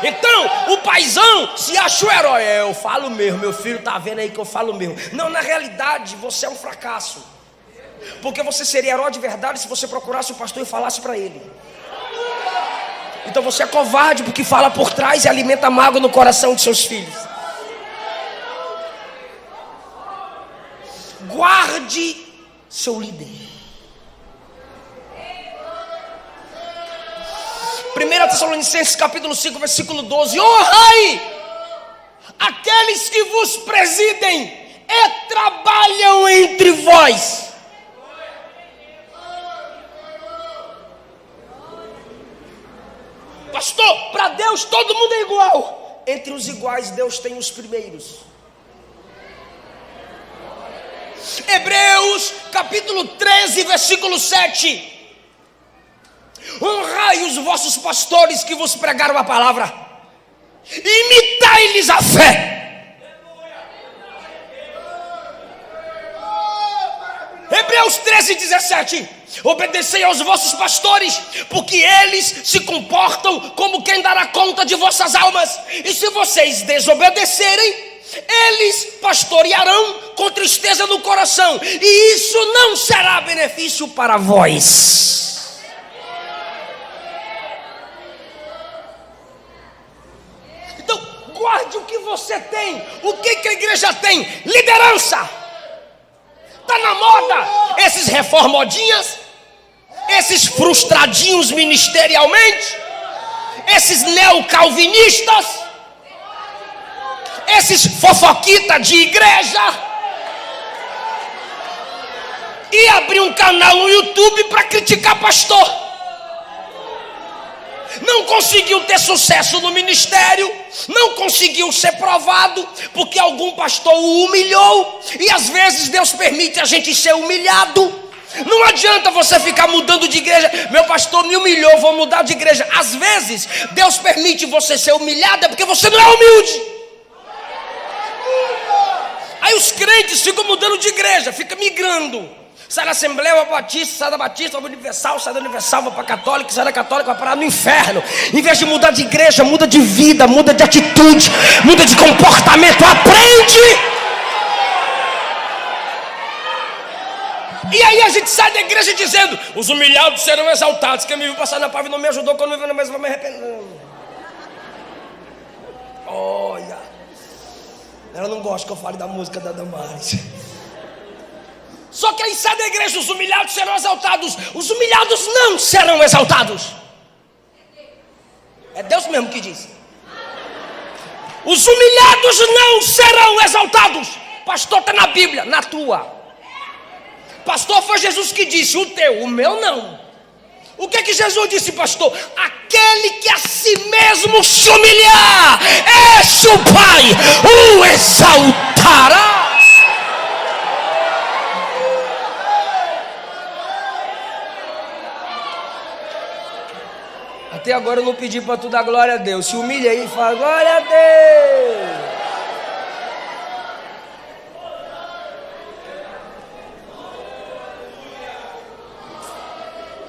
Então o paizão se acha o herói. Eu falo mesmo, meu filho está vendo aí que eu falo mesmo. Não, na realidade você é um fracasso, porque você seria herói de verdade se você procurasse o pastor e falasse para ele. Então você é covarde, porque fala por trás e alimenta mágoa no coração de seus filhos. Guarde seu líder. 1 Tessalonicenses capítulo 5, versículo 12: honrai aqueles que vos presidem e trabalham entre vós. Pastor, para Deus todo mundo é igual. Entre os iguais Deus tem os primeiros. Hebreus capítulo 13, versículo 7: honrai os vossos pastores que vos pregaram a palavra, imitai-lhes a fé. Hebreus 13:17. Obedecei aos vossos pastores, porque eles se comportam como quem dará conta de vossas almas. E se vocês desobedecerem, eles pastorearão com tristeza no coração, e isso não será benefício para vós. Então, guarde o que você tem. O que a igreja tem? Liderança. Está na moda esses reformodinhas, esses frustradinhos ministerialmente, esses neocalvinistas, esses fofoquitas de igreja, e abrir um canal no YouTube para criticar pastor. Não conseguiu ter sucesso no ministério, não conseguiu ser provado, porque algum pastor o humilhou, e às vezes Deus permite a gente ser humilhado. Não adianta você ficar mudando de igreja. Meu pastor me humilhou, vou mudar de igreja. Às vezes Deus permite você ser humilhado, é porque você não é humilde. Aí os crentes ficam mudando de igreja, ficam migrando. Sai da Assembleia, vai para Batista, sai da Batista, vai para Universal, sai da Universal, vai para Católica, sai da Católica, vai parar no inferno. Em vez de mudar de igreja, muda de vida, muda de atitude, muda de comportamento, aprende. E aí a gente sai da igreja dizendo: os humilhados serão exaltados. Quem me viu passar na pava não me ajudou, quando me viu na mesa vai me arrepender. Olha, ela não gosta que eu fale da música da Damares. Só que aí sai da igreja: os humilhados serão exaltados. Os humilhados não serão exaltados. É Deus mesmo que diz. Os humilhados não serão exaltados. Pastor, está na Bíblia, na tua. Pastor, foi Jesus que disse: o teu, o meu não. O que é que Jesus disse, pastor? Aquele que a si mesmo se humilhar, esse o Pai o exaltará. Até agora eu não pedi para tu dar glória a Deus. Se humilha aí e fala: glória a Deus.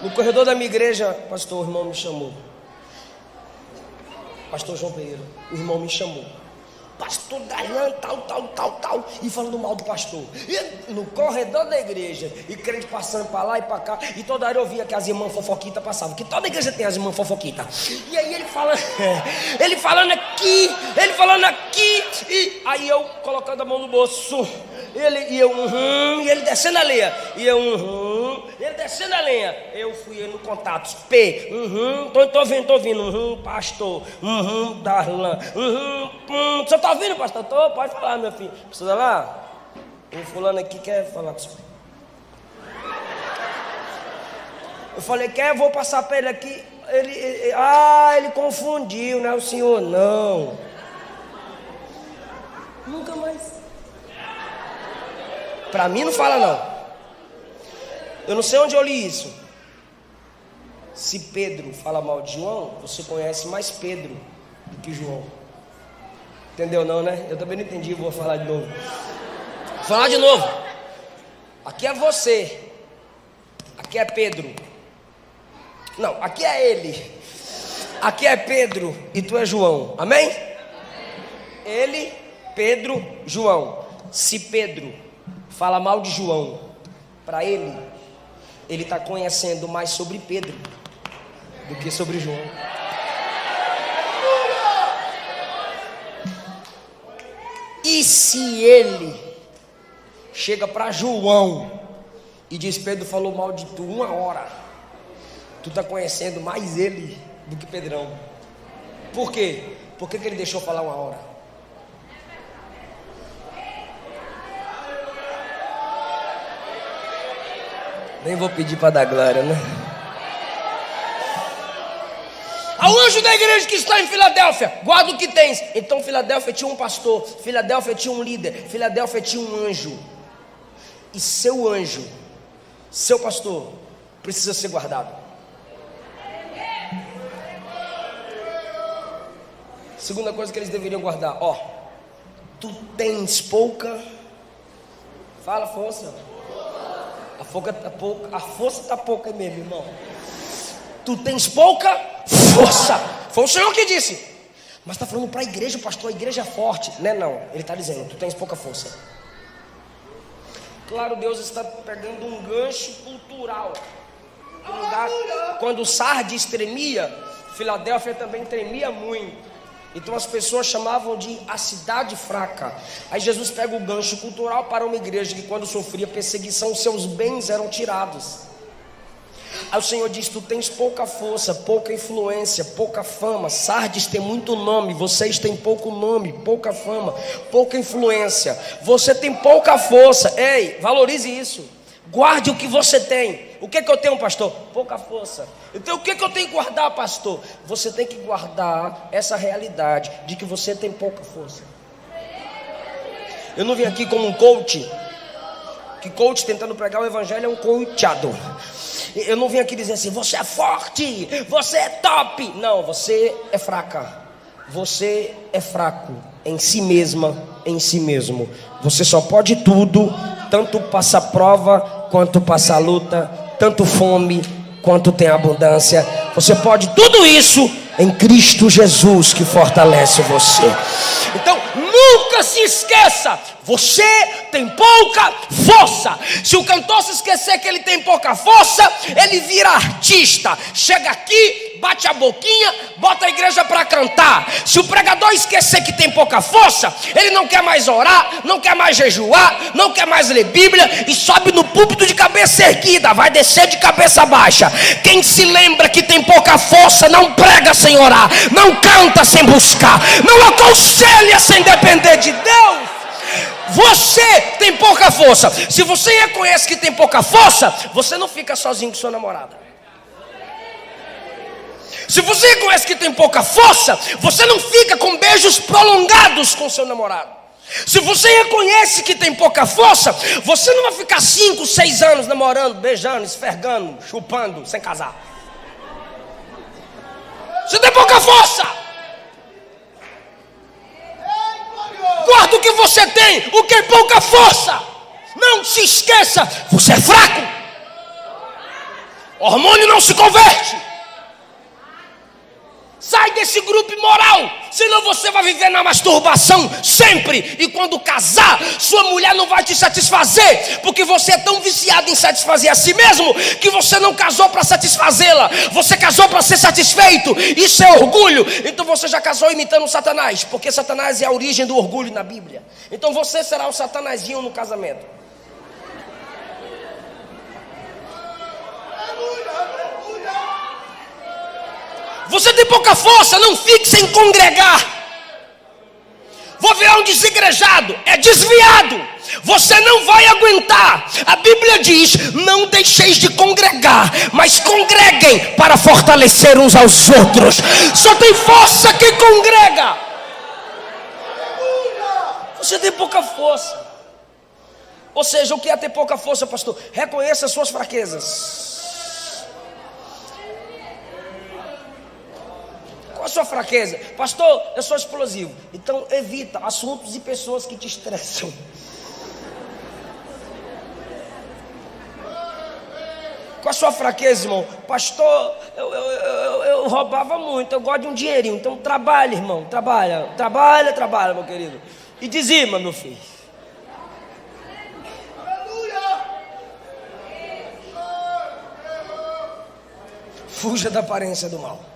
No corredor da minha igreja, pastor, o irmão me chamou. Pastor João Pereira, o irmão me chamou. Pastor Darlan, tal, e falando mal do pastor. E no corredor da igreja, e crente passando para lá e para cá, e toda hora eu via que as irmãs fofoquitas passavam, que toda igreja tem as irmãs fofoquitas. E aí ele falando aqui, e aí eu colocando a mão no bolso, e ele descendo a lenha, ele descendo a lenha, eu fui no contato, tô ouvindo, pastor, Darlan, você tá ouvindo, pastor? Tô, pode falar, meu filho. Precisa lá? O fulano aqui quer falar com o senhor. Eu falei: quer? Eu vou passar para ele aqui. Ele confundiu, não é o senhor, não. Nunca mais. Para mim não fala, não. Eu não sei onde eu li isso. Se Pedro fala mal de João, você conhece mais Pedro do que João. Entendeu não, né? Eu também não entendi, vou falar de novo. Vou falar de novo. Aqui é você. Aqui é Pedro. Não, aqui é ele. Aqui é Pedro e tu é João. Amém? Ele, Pedro, João. Se Pedro fala mal de João, para ele está conhecendo mais sobre Pedro do que sobre João. E se ele chega para João e diz: Pedro falou mal de tu 1 hora, tu está conhecendo mais ele do que Pedrão. Por quê? Por que ele deixou falar 1 hora? Nem vou pedir para dar glória, né? Ao anjo da igreja que está em Filadélfia, guarda o que tens. Então Filadélfia tinha um pastor, Filadélfia tinha um líder, Filadélfia tinha um anjo. E seu anjo, seu pastor, precisa ser guardado. Segunda coisa que eles deveriam guardar: tu tens pouca. Fala, força. A A força está pouca mesmo, irmão. Tu tens pouca força. Foi o Senhor que disse. Mas está falando para a igreja, pastor, a igreja é forte. Não, ele está dizendo, tu tens pouca força. Claro, Deus está pegando um gancho cultural. Quando Sardes tremia, Filadélfia também tremia muito. Então as pessoas chamavam de a cidade fraca. Aí Jesus pega o gancho cultural para uma igreja que quando sofria perseguição, seus bens eram tirados. Aí o Senhor diz, tu tens pouca força, pouca influência, pouca fama. Sardes tem muito nome, vocês têm pouco nome, pouca fama, pouca influência. Você tem pouca força. Ei, valorize isso. Guarde o que você tem. O que eu tenho, pastor? Pouca força. Então o que eu tenho que guardar, pastor? Você tem que guardar essa realidade de que você tem pouca força. Eu não vim aqui como um coach, que coach tentando pregar o evangelho é um coachado. Eu não vim aqui dizer assim, você é forte, você é top. Não, você é fraca. Você é fraco em si mesma, em si mesmo. Você só pode tudo, tanto passar prova, quanto passar luta, tanto fome, quanto tem abundância. Você pode tudo isso em Cristo Jesus que fortalece você. Então nunca se esqueça, você tem pouca força. Se o cantor se esquecer que ele tem pouca força, ele vira artista. Chega aqui, bate a boquinha, bota a igreja para cantar. Se o pregador esquecer que tem pouca força, ele não quer mais orar, não quer mais jejuar, não quer mais ler Bíblia e sobe no púlpito de cabeça erguida, vai descer de cabeça baixa. Quem se lembra que tem pouca força não prega sem orar, não canta sem buscar, não aconselha sem depender de Deus. Você tem pouca força. Se você reconhece que tem pouca força, você não fica sozinho com sua namorada. Se você reconhece que tem pouca força, você não fica com beijos prolongados com seu namorado. Se você reconhece que tem pouca força, você não vai ficar 5, 6 anos namorando, beijando, esfregando, chupando, sem casar. Você tem pouca força. Guarda o que você tem, o que é pouca força. Não se esqueça, você é fraco. O hormônio não se converte. Sai desse grupo imoral, senão você vai viver na masturbação sempre. E quando casar, sua mulher não vai te satisfazer, porque você é tão viciado em satisfazer a si mesmo, que você não casou para satisfazê-la, você casou para ser satisfeito. Isso é orgulho. Então você já casou imitando Satanás, porque Satanás é a origem do orgulho na Bíblia. Então você será o Satanazinho no casamento. Você tem pouca força, não fique sem congregar. Vou virar um desigrejado, é desviado. Você não vai aguentar. A Bíblia diz, não deixeis de congregar, mas congreguem para fortalecer uns aos outros. Só tem força quem congrega. Você tem pouca força. Ou seja, o que é ter pouca força, pastor? Reconheça as suas fraquezas. Qual a sua fraqueza? Pastor, eu sou explosivo. Então evita assuntos e pessoas que te estressam. Qual a sua fraqueza, irmão? Pastor, eu roubava muito, eu gosto de um dinheirinho. Então trabalha, irmão, trabalha, meu querido. E dizima, meu filho. Fuja da aparência do mal.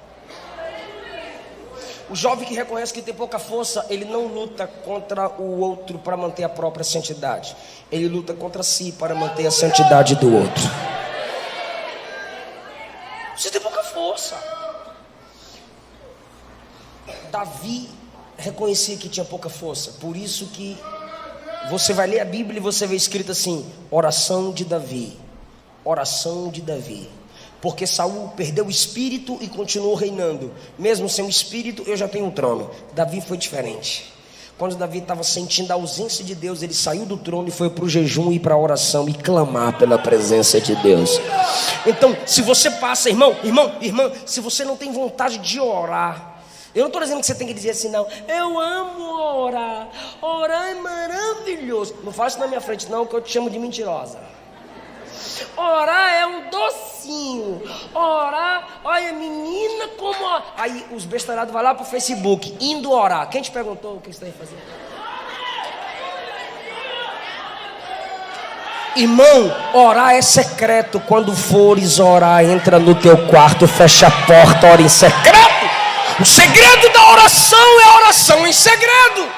O jovem que reconhece que tem pouca força, ele não luta contra o outro para manter a própria santidade. Ele luta contra si para manter a santidade do outro. Você tem pouca força. Davi reconhecia que tinha pouca força. Por isso que você vai ler a Bíblia e você vê escrito assim: oração de Davi. Oração de Davi. Porque Saul perdeu o espírito e continuou reinando. Mesmo sem o espírito, eu já tenho um trono. Davi foi diferente. Quando Davi estava sentindo a ausência de Deus, ele saiu do trono e foi para o jejum e para a oração e clamar pela presença de Deus. Então, se você passa, irmã, se você não tem vontade de orar, eu não estou dizendo que você tem que dizer assim, não. Eu amo orar. Orar é maravilhoso. Não faça isso na minha frente, não, que eu te chamo de mentirosa. Orar é um docinho. Orar, olha, menina, como... Aí os bestarados vão lá pro Facebook, indo orar. Quem te perguntou o que você tem que fazer? Irmão, orar é secreto. Quando fores orar, entra no teu quarto, fecha a porta, ora em secreto. O segredo da oração é a oração em segredo.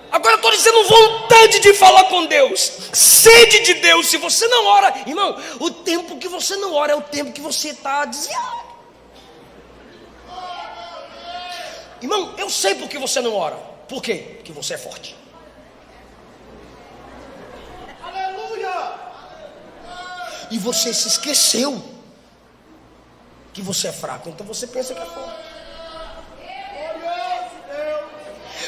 Agora eu estou dizendo vontade de falar com Deus, sede de Deus. Se você não ora, irmão, o tempo que você não ora é o tempo que você está desviado. Irmão, eu sei por que você não ora. Por quê? Porque você é forte. E você se esqueceu que você é fraco, então você pensa que é forte.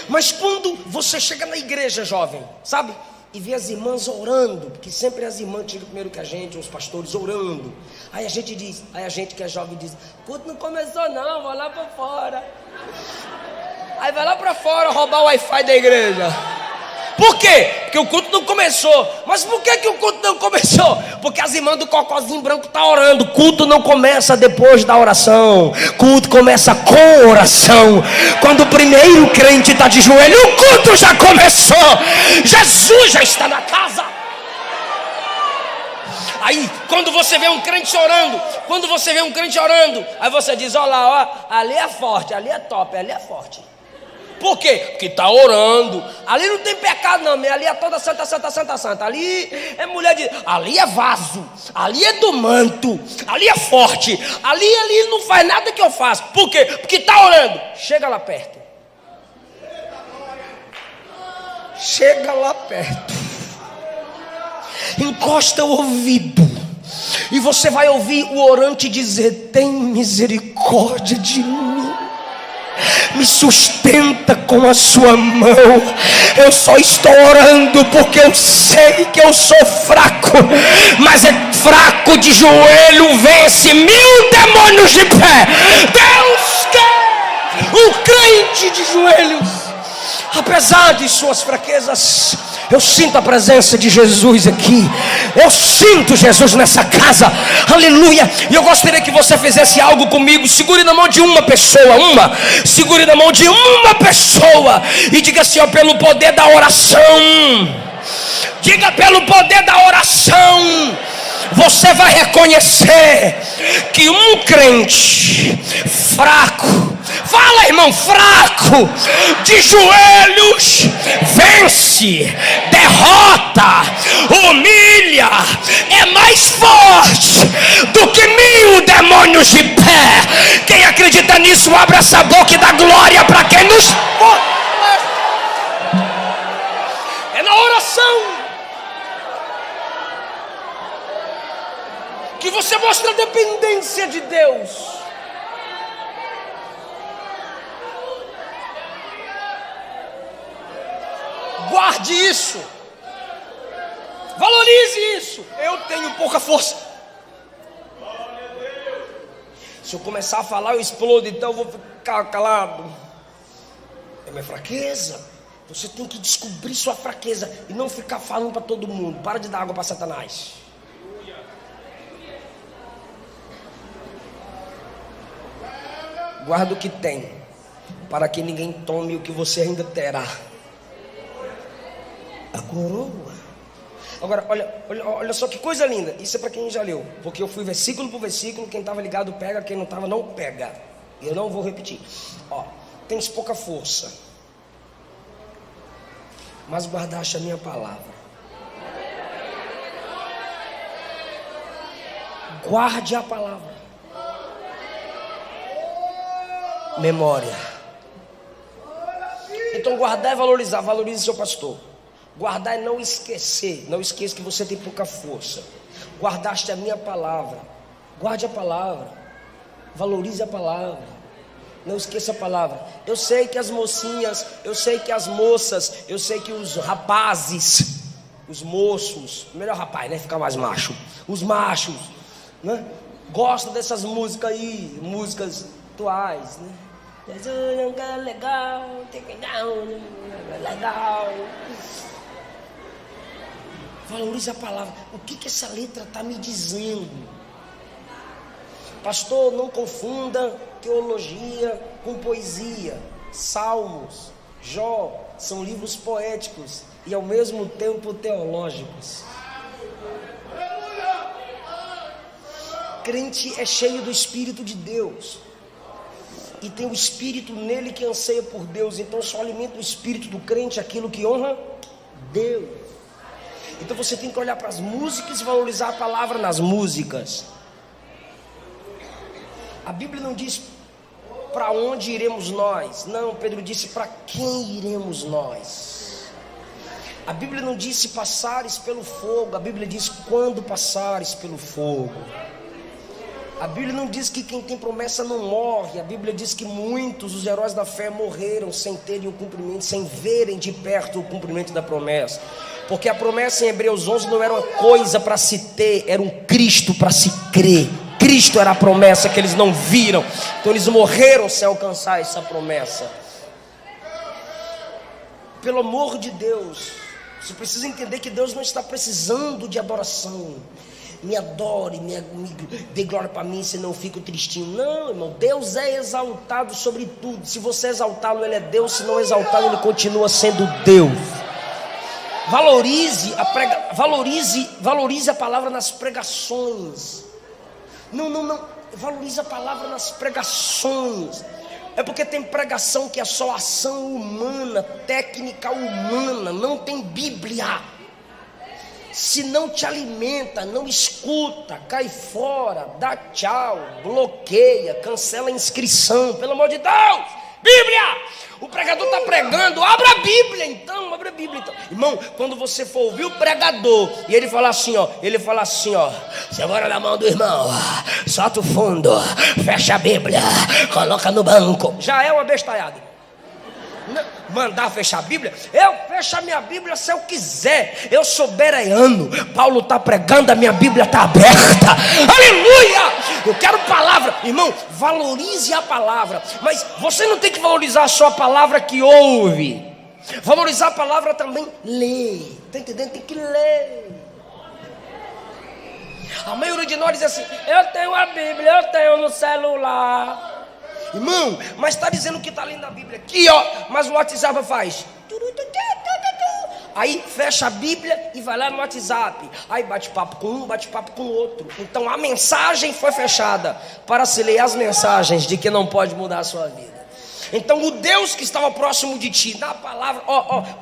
Mas quando você chega na igreja, jovem, sabe? E vê as irmãs orando, porque sempre as irmãs chegam primeiro que a gente, os pastores orando. Aí a gente diz, aí a gente que é jovem diz, culto não começou não, vou lá para fora. Aí vai lá para fora roubar o Wi-Fi da igreja. Por quê? Porque o culto não começou. Mas por que o culto não começou? Porque as irmãs do cocôzinho branco estão orando. Culto não começa depois da oração. Culto começa com oração. Quando o primeiro crente está de joelho, o culto já começou. Jesus já está na casa. Aí, quando você vê um crente orando, aí você diz, olha lá, ó, ali é forte, ali é top, ali é forte. Por quê? Porque está orando. Ali não tem pecado não, ali é toda santa. Ali é mulher de... Ali é vaso. Ali é do manto. Ali é forte. Ali não faz nada que eu faço. Por quê? Porque está orando. Chega lá perto. Encosta o ouvido. E você vai ouvir o orante dizer, tem misericórdia de mim. Me sustenta com a sua mão. Eu só estou orando porque eu sei que eu sou fraco. Mas é fraco de joelho vence 1000 demônios de pé. Deus quer o crente de joelhos. Apesar de suas fraquezas, eu sinto a presença de Jesus aqui. Eu sinto Jesus nessa casa. Aleluia. E eu gostaria que você fizesse algo comigo. Segure na mão de uma pessoa. Segure na mão de uma pessoa. E diga assim, ó, pelo poder da oração. Diga, pelo poder da oração. Você vai reconhecer que um crente fraco, fala, irmão, fraco, de joelhos, vence, derrota, humilha, é mais forte do que 1000 demônios de pé. Quem acredita nisso, abre essa boca e dá glória para quem nos... É na oração que você mostra a dependência de Deus. Guarde isso. Valorize isso. Eu tenho pouca força. Se eu começar a falar, eu explodo, então eu vou ficar calado. É minha fraqueza. Você tem que descobrir sua fraqueza e não ficar falando para todo mundo. Para de dar água para Satanás. Guarda o que tem, para que ninguém tome o que você ainda terá. A coroa. Agora, olha só que coisa linda. Isso é para quem já leu, porque eu fui versículo por versículo. Quem estava ligado pega, quem não estava não pega. Eu não vou repetir. Ó, tens pouca força, mas guardaste a minha palavra. Guarde a palavra. Memória. Então guardar é valorizar. Valorize seu pastor. Guardar é não esquecer. Não esqueça que você tem pouca força. Guardaste a minha palavra. Guarde a palavra. Valorize a palavra. Não esqueça a palavra. Eu sei que as mocinhas, eu sei que as moças, eu sei que os rapazes, os moços, melhor rapaz, né? Ficar mais macho. Os machos, né? Gostam dessas músicas aí, músicas atuais, né? Legal, legal. Valorize a palavra. O que essa letra está me dizendo? Pastor, não confunda teologia com poesia. Salmos, Jó, são livros poéticos e ao mesmo tempo teológicos. Crente é cheio do Espírito de Deus e tem o Espírito nele que anseia por Deus. Então só alimenta o Espírito do crente aquilo que honra Deus. Então você tem que olhar para as músicas e valorizar a palavra nas músicas. A Bíblia não diz para onde iremos nós. Não, Pedro disse para quem iremos nós. A Bíblia não disse passares pelo fogo. A Bíblia diz quando passares pelo fogo. A Bíblia não diz que quem tem promessa não morre. A Bíblia diz que muitos, os heróis da fé, morreram sem terem o cumprimento, sem verem de perto o cumprimento da promessa. Porque a promessa em Hebreus 11 não era uma coisa para se ter, era um Cristo para se crer. Cristo era a promessa que eles não viram. Então eles morreram sem alcançar essa promessa. Pelo amor de Deus, você precisa entender que Deus não está precisando de adoração. Me adore, me dê glória para mim, senão eu fico tristinho. Não, irmão, Deus é exaltado sobre tudo. Se você exaltá-lo, Ele é Deus. Se não exaltá-lo, Ele continua sendo Deus. Valorize a palavra nas pregações. Não, valorize a palavra nas pregações. É porque tem pregação que é só ação humana, técnica humana, não tem Bíblia. Se não te alimenta, não escuta, cai fora, dá tchau, bloqueia, cancela a inscrição, pelo amor de Deus. Bíblia! O pregador está pregando, abra a Bíblia então. Irmão, quando você for ouvir o pregador e ele falar assim, ó, segura na mão do irmão, solta o fundo, fecha a Bíblia, coloca no banco, já é uma bestalhada. Mandar fechar a Bíblia? Eu fecho a minha Bíblia se eu quiser. Eu sou bereano. Paulo está pregando, a minha Bíblia está aberta. Aleluia! Eu quero palavra. Irmão, valorize a palavra. Mas você não tem que valorizar só a palavra que ouve. Valorizar a palavra também lê. Está entendendo? Tem que ler. A maioria de nós diz assim: eu tenho a Bíblia, eu tenho no celular. Irmão, mas está dizendo que está lendo na Bíblia aqui, ó. Mas o WhatsApp faz. Aí fecha a Bíblia e vai lá no WhatsApp. Aí bate papo com um, bate papo com o outro. Então a mensagem foi fechada para se ler as mensagens de que não pode mudar a sua vida. Então o Deus que estava próximo de ti, na palavra,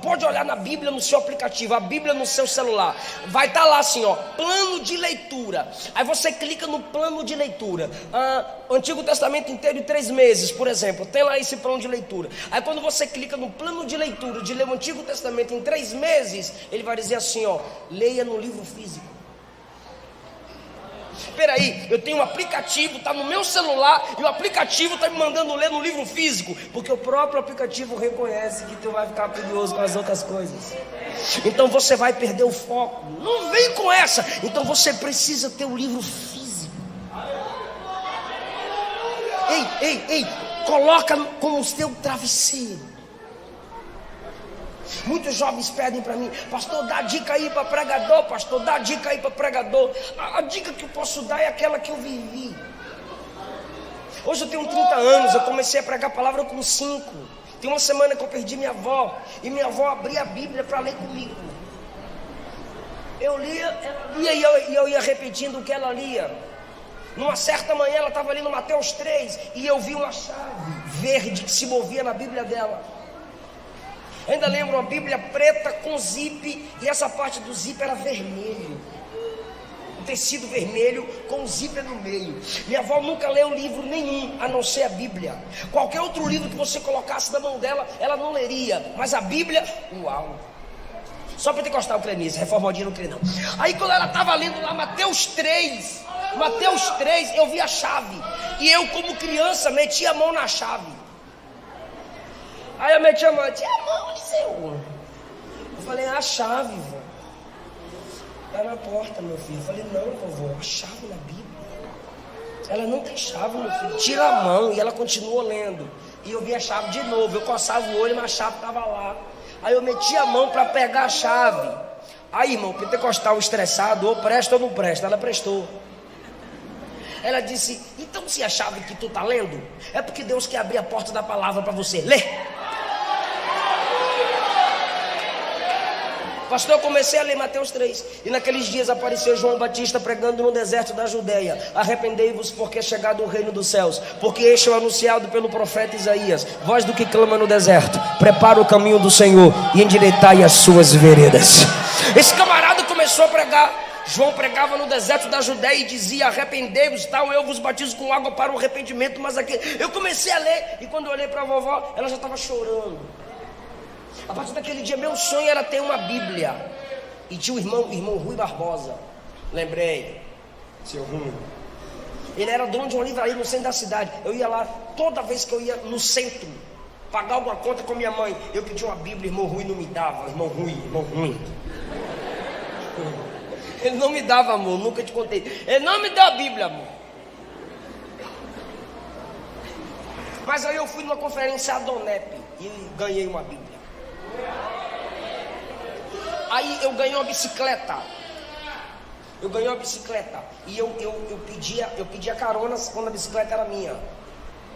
pode olhar na Bíblia no seu aplicativo, a Bíblia no seu celular, vai estar lá assim, ó, plano de leitura. Aí você clica no plano de leitura, o Antigo Testamento inteiro em 3 meses, por exemplo, tem lá esse plano de leitura. Aí quando você clica no plano de leitura, de ler o Antigo Testamento em 3 meses, ele vai dizer assim, ó, leia no livro físico. Espera aí, eu tenho um aplicativo, está no meu celular, e o aplicativo está me mandando ler no livro físico, porque o próprio aplicativo reconhece que tu vai ficar curioso com as outras coisas. Então você vai perder o foco. Não vem com essa. Então você precisa ter o livro físico. Ei, coloca como o seu travesseiro. Muitos jovens pedem para mim: pastor, dá dica aí para pregador, pastor, dá dica aí para pregador. A dica que eu posso dar é aquela que eu vivi. Hoje eu tenho 30 anos, eu comecei a pregar a palavra com 5. Tem uma semana que eu perdi minha avó, e minha avó abria a Bíblia para ler comigo. Eu lia, ela lia e eu ia repetindo o que ela lia. Numa certa manhã ela estava lendo Mateus 3, e eu vi uma chave verde que se movia na Bíblia dela. Ainda lembro uma Bíblia preta com zip, e essa parte do zip era vermelho, um tecido vermelho com o zíper no meio. Minha avó nunca leu livro nenhum, a não ser a Bíblia. Qualquer outro livro que você colocasse na mão dela, ela não leria, mas a Bíblia, uau. Só pentecostal crê nisso, reformadinho não crê não. Aí quando ela estava lendo lá Mateus 3, eu vi a chave, e eu como criança meti a mão na chave. Aí eu meti a mão, Eliseu. Eu falei: a chave, vó. Está na porta, meu filho. Eu falei: não, vovó, a chave na Bíblia. Ela não tem chave, meu filho. Tira a mão. E ela continuou lendo. E eu vi a chave de novo. Eu coçava o olho, mas a chave estava lá. Aí eu meti a mão para pegar a chave. Aí, irmão, pentecostal estressado, ou presta ou não presta. Ela prestou. Ela disse: então se achava que tu tá lendo, é porque Deus quer abrir a porta da palavra para você. Lê. Pastor, eu comecei a ler Mateus 3. E naqueles dias apareceu João Batista pregando no deserto da Judeia: arrependei-vos, porque é chegado o reino dos céus. Porque este é o anunciado pelo profeta Isaías: voz do que clama no deserto, prepara o caminho do Senhor e endireitai as suas veredas. Esse camarada começou a pregar. João pregava no deserto da Judeia e dizia: arrependei-vos, tal, eu vos batizo com água para o arrependimento. Mas aqui, eu comecei a ler, e quando eu olhei para a vovó, ela já estava chorando. A partir daquele dia, meu sonho era ter uma Bíblia. E tinha o irmão Rui Barbosa. Lembrei, seu Rui. Ele era dono de uma livraria no centro da cidade. Eu ia lá, toda vez que eu ia no centro pagar alguma conta com minha mãe, eu pedia uma Bíblia, irmão Rui não me dava. Irmão Rui. Ele não me dava, amor, nunca te contei. Ele não me deu a Bíblia, amor. Mas aí eu fui numa conferência Adonep e ganhei uma Bíblia. Aí eu ganhei uma bicicleta. E eu pedia carona quando a bicicleta era minha.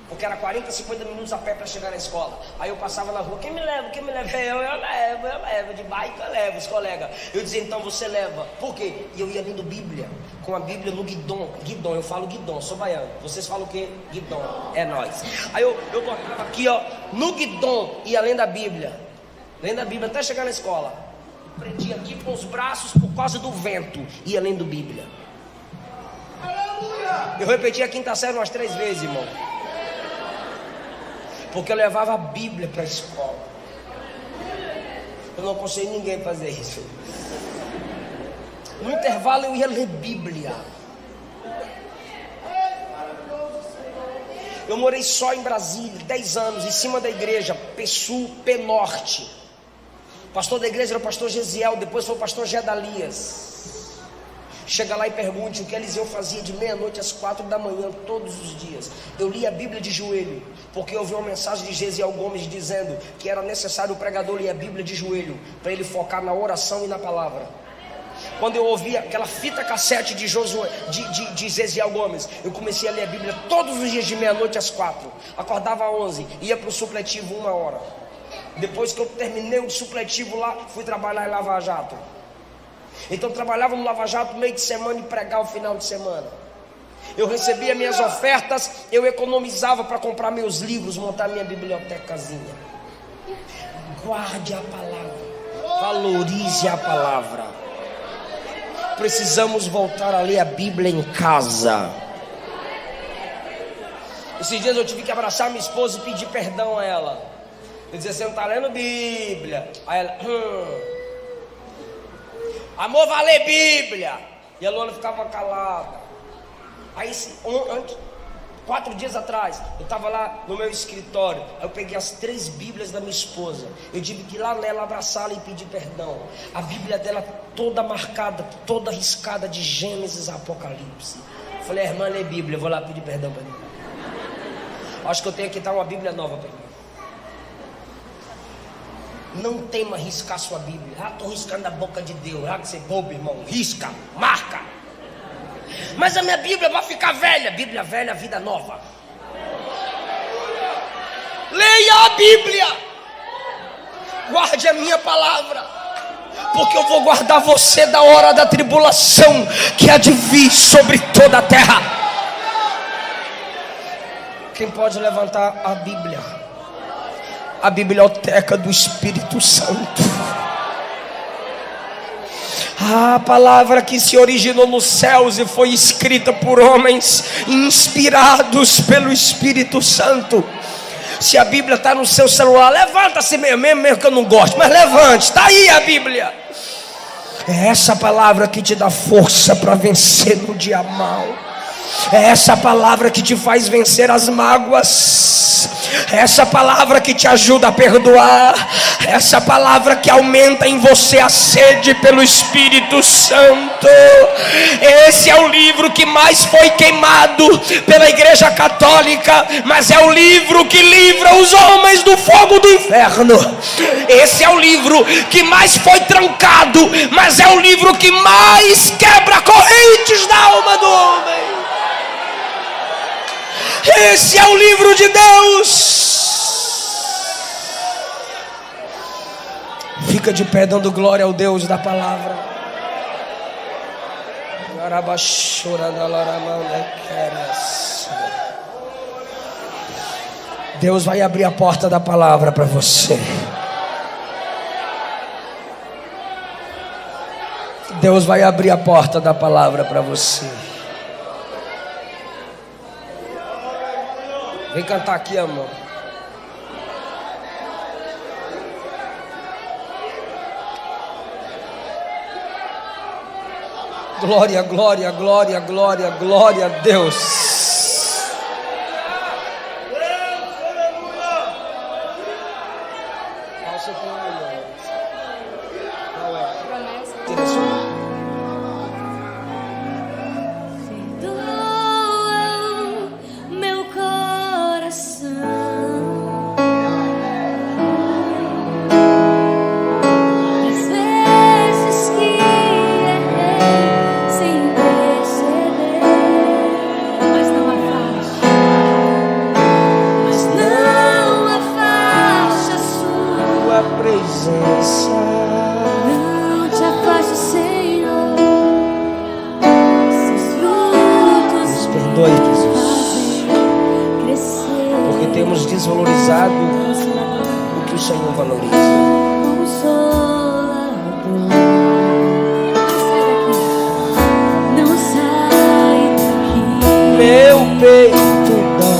Porque era 40, 50 minutos a pé para chegar na escola. Aí eu passava na rua: quem me leva? Eu levo. De bike eu levo os colegas. Eu dizia: então você leva. Por quê? E eu ia lendo Bíblia, com a Bíblia no guidão. Eu falo guidão, sou baiano. Vocês falam o quê? Guidão, é nóis. Aí eu botava aqui, ó, no guidão, ia lendo a Bíblia. Lendo a Bíblia até chegar na escola. Prendia aqui com os braços por causa do vento. Ia lendo Bíblia. Eu repeti a quinta série umas 3 vezes, irmão. Porque eu levava a Bíblia para a escola. Eu não aconselho ninguém a fazer isso. No intervalo eu ia ler Bíblia. Eu morei só em Brasília 10 anos, em cima da igreja P-Sul, P-Norte. O pastor da igreja era o pastor Gesiel, depois foi o pastor Gedalias. Chega lá e pergunte o que Eliseu fazia de meia-noite às 4 da manhã todos os dias. Eu li a Bíblia de joelho, porque eu ouvi uma mensagem de Gesiel Gomes dizendo que era necessário o pregador ler a Bíblia de joelho, para ele focar na oração e na palavra. Quando eu ouvi aquela fita cassete de Gesiel Gomes, eu comecei a ler a Bíblia todos os dias de meia-noite às 4. Acordava às 11, ia para o supletivo 1 hora. Depois que eu terminei o supletivo lá, fui trabalhar em Lava Jato. Então trabalhava no Lava Jato meio de semana e pregava o final de semana. Eu recebia minhas ofertas, eu economizava para comprar meus livros, montar minha bibliotecazinha. Guarde a palavra, valorize a palavra. Precisamos voltar a ler a Bíblia em casa. Esses dias eu tive que abraçar minha esposa e pedir perdão a ela. Eu dizia: você não está lendo Bíblia. Aí ela: amor, vai ler Bíblia. E a Luana ficava calada. Aí 4 dias atrás, eu estava lá no meu escritório. Aí eu peguei as 3 Bíblias da minha esposa. Eu tive que ir lá nela, abraçá-la e pedir perdão. A Bíblia dela toda marcada, toda riscada de Gênesis a Apocalipse. Eu falei: irmã, lê Bíblia, eu vou lá pedir perdão para ela. Acho que eu tenho que dar uma Bíblia nova para ela. Não tema riscar sua Bíblia. Estou riscando a boca de Deus. Que você bobo, irmão. Risca, marca. Mas a minha Bíblia vai ficar velha. Bíblia velha, vida nova. Leia a Bíblia. Guarde a minha palavra, porque eu vou guardar você da hora da tribulação que há de vir sobre toda a terra. Quem pode levantar a Bíblia? A biblioteca do Espírito Santo. A palavra que se originou nos céus e foi escrita por homens inspirados pelo Espírito Santo. Se a Bíblia está no seu celular, levanta-se mesmo que eu não gosto, mas levante, está aí a Bíblia. É essa palavra que te dá força para vencer no dia mau. É essa palavra que te faz vencer as mágoas. É essa palavra que te ajuda a perdoar. É essa palavra que aumenta em você a sede pelo Espírito Santo. Esse é o livro que mais foi queimado pela Igreja Católica, mas é o livro que livra os homens do fogo do inferno. Esse é o livro que mais foi trancado, mas é o livro que mais quebra correntes da alma do homem. Esse é o livro de Deus. Fica de pé dando glória ao Deus da palavra. Deus vai abrir a porta da palavra para você. Deus vai abrir a porta da palavra para você. Vem cantar aqui, amor. Glória, glória, glória, glória, glória a Deus. Qual o seu problema? Qual é? Não te afaste, Senhor. Seus frutos Nos perdoe, Jesus, porque temos desvalorizado o que o Senhor valoriza. Não sai daqui. Meu peito dói.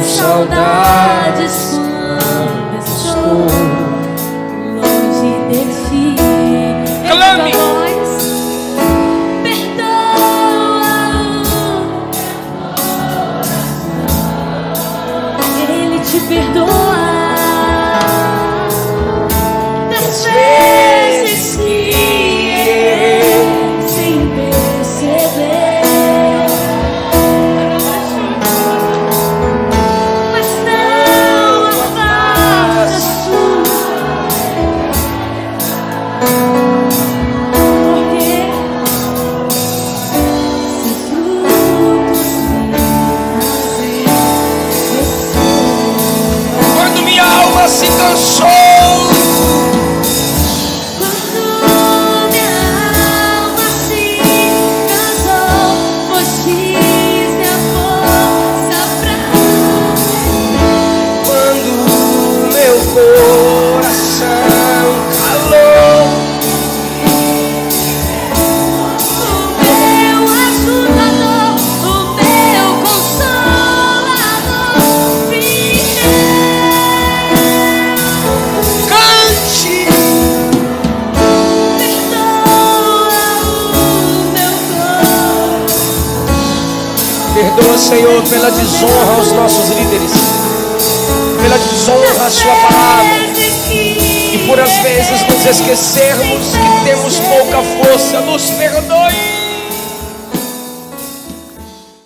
Saudades quando estou longe de ti. Clame. Perdoa. Ele te perdoa das vezes que errei sem perceber. Se cansou. Quando minha alma se cansou, pois minha força pra Quando meu coração calou, o meu ajudador, o meu consolador, perdoa, Senhor, pela desonra aos nossos líderes, pela desonra à sua palavra, e por às vezes nos esquecermos que temos pouca força. Nos perdoe.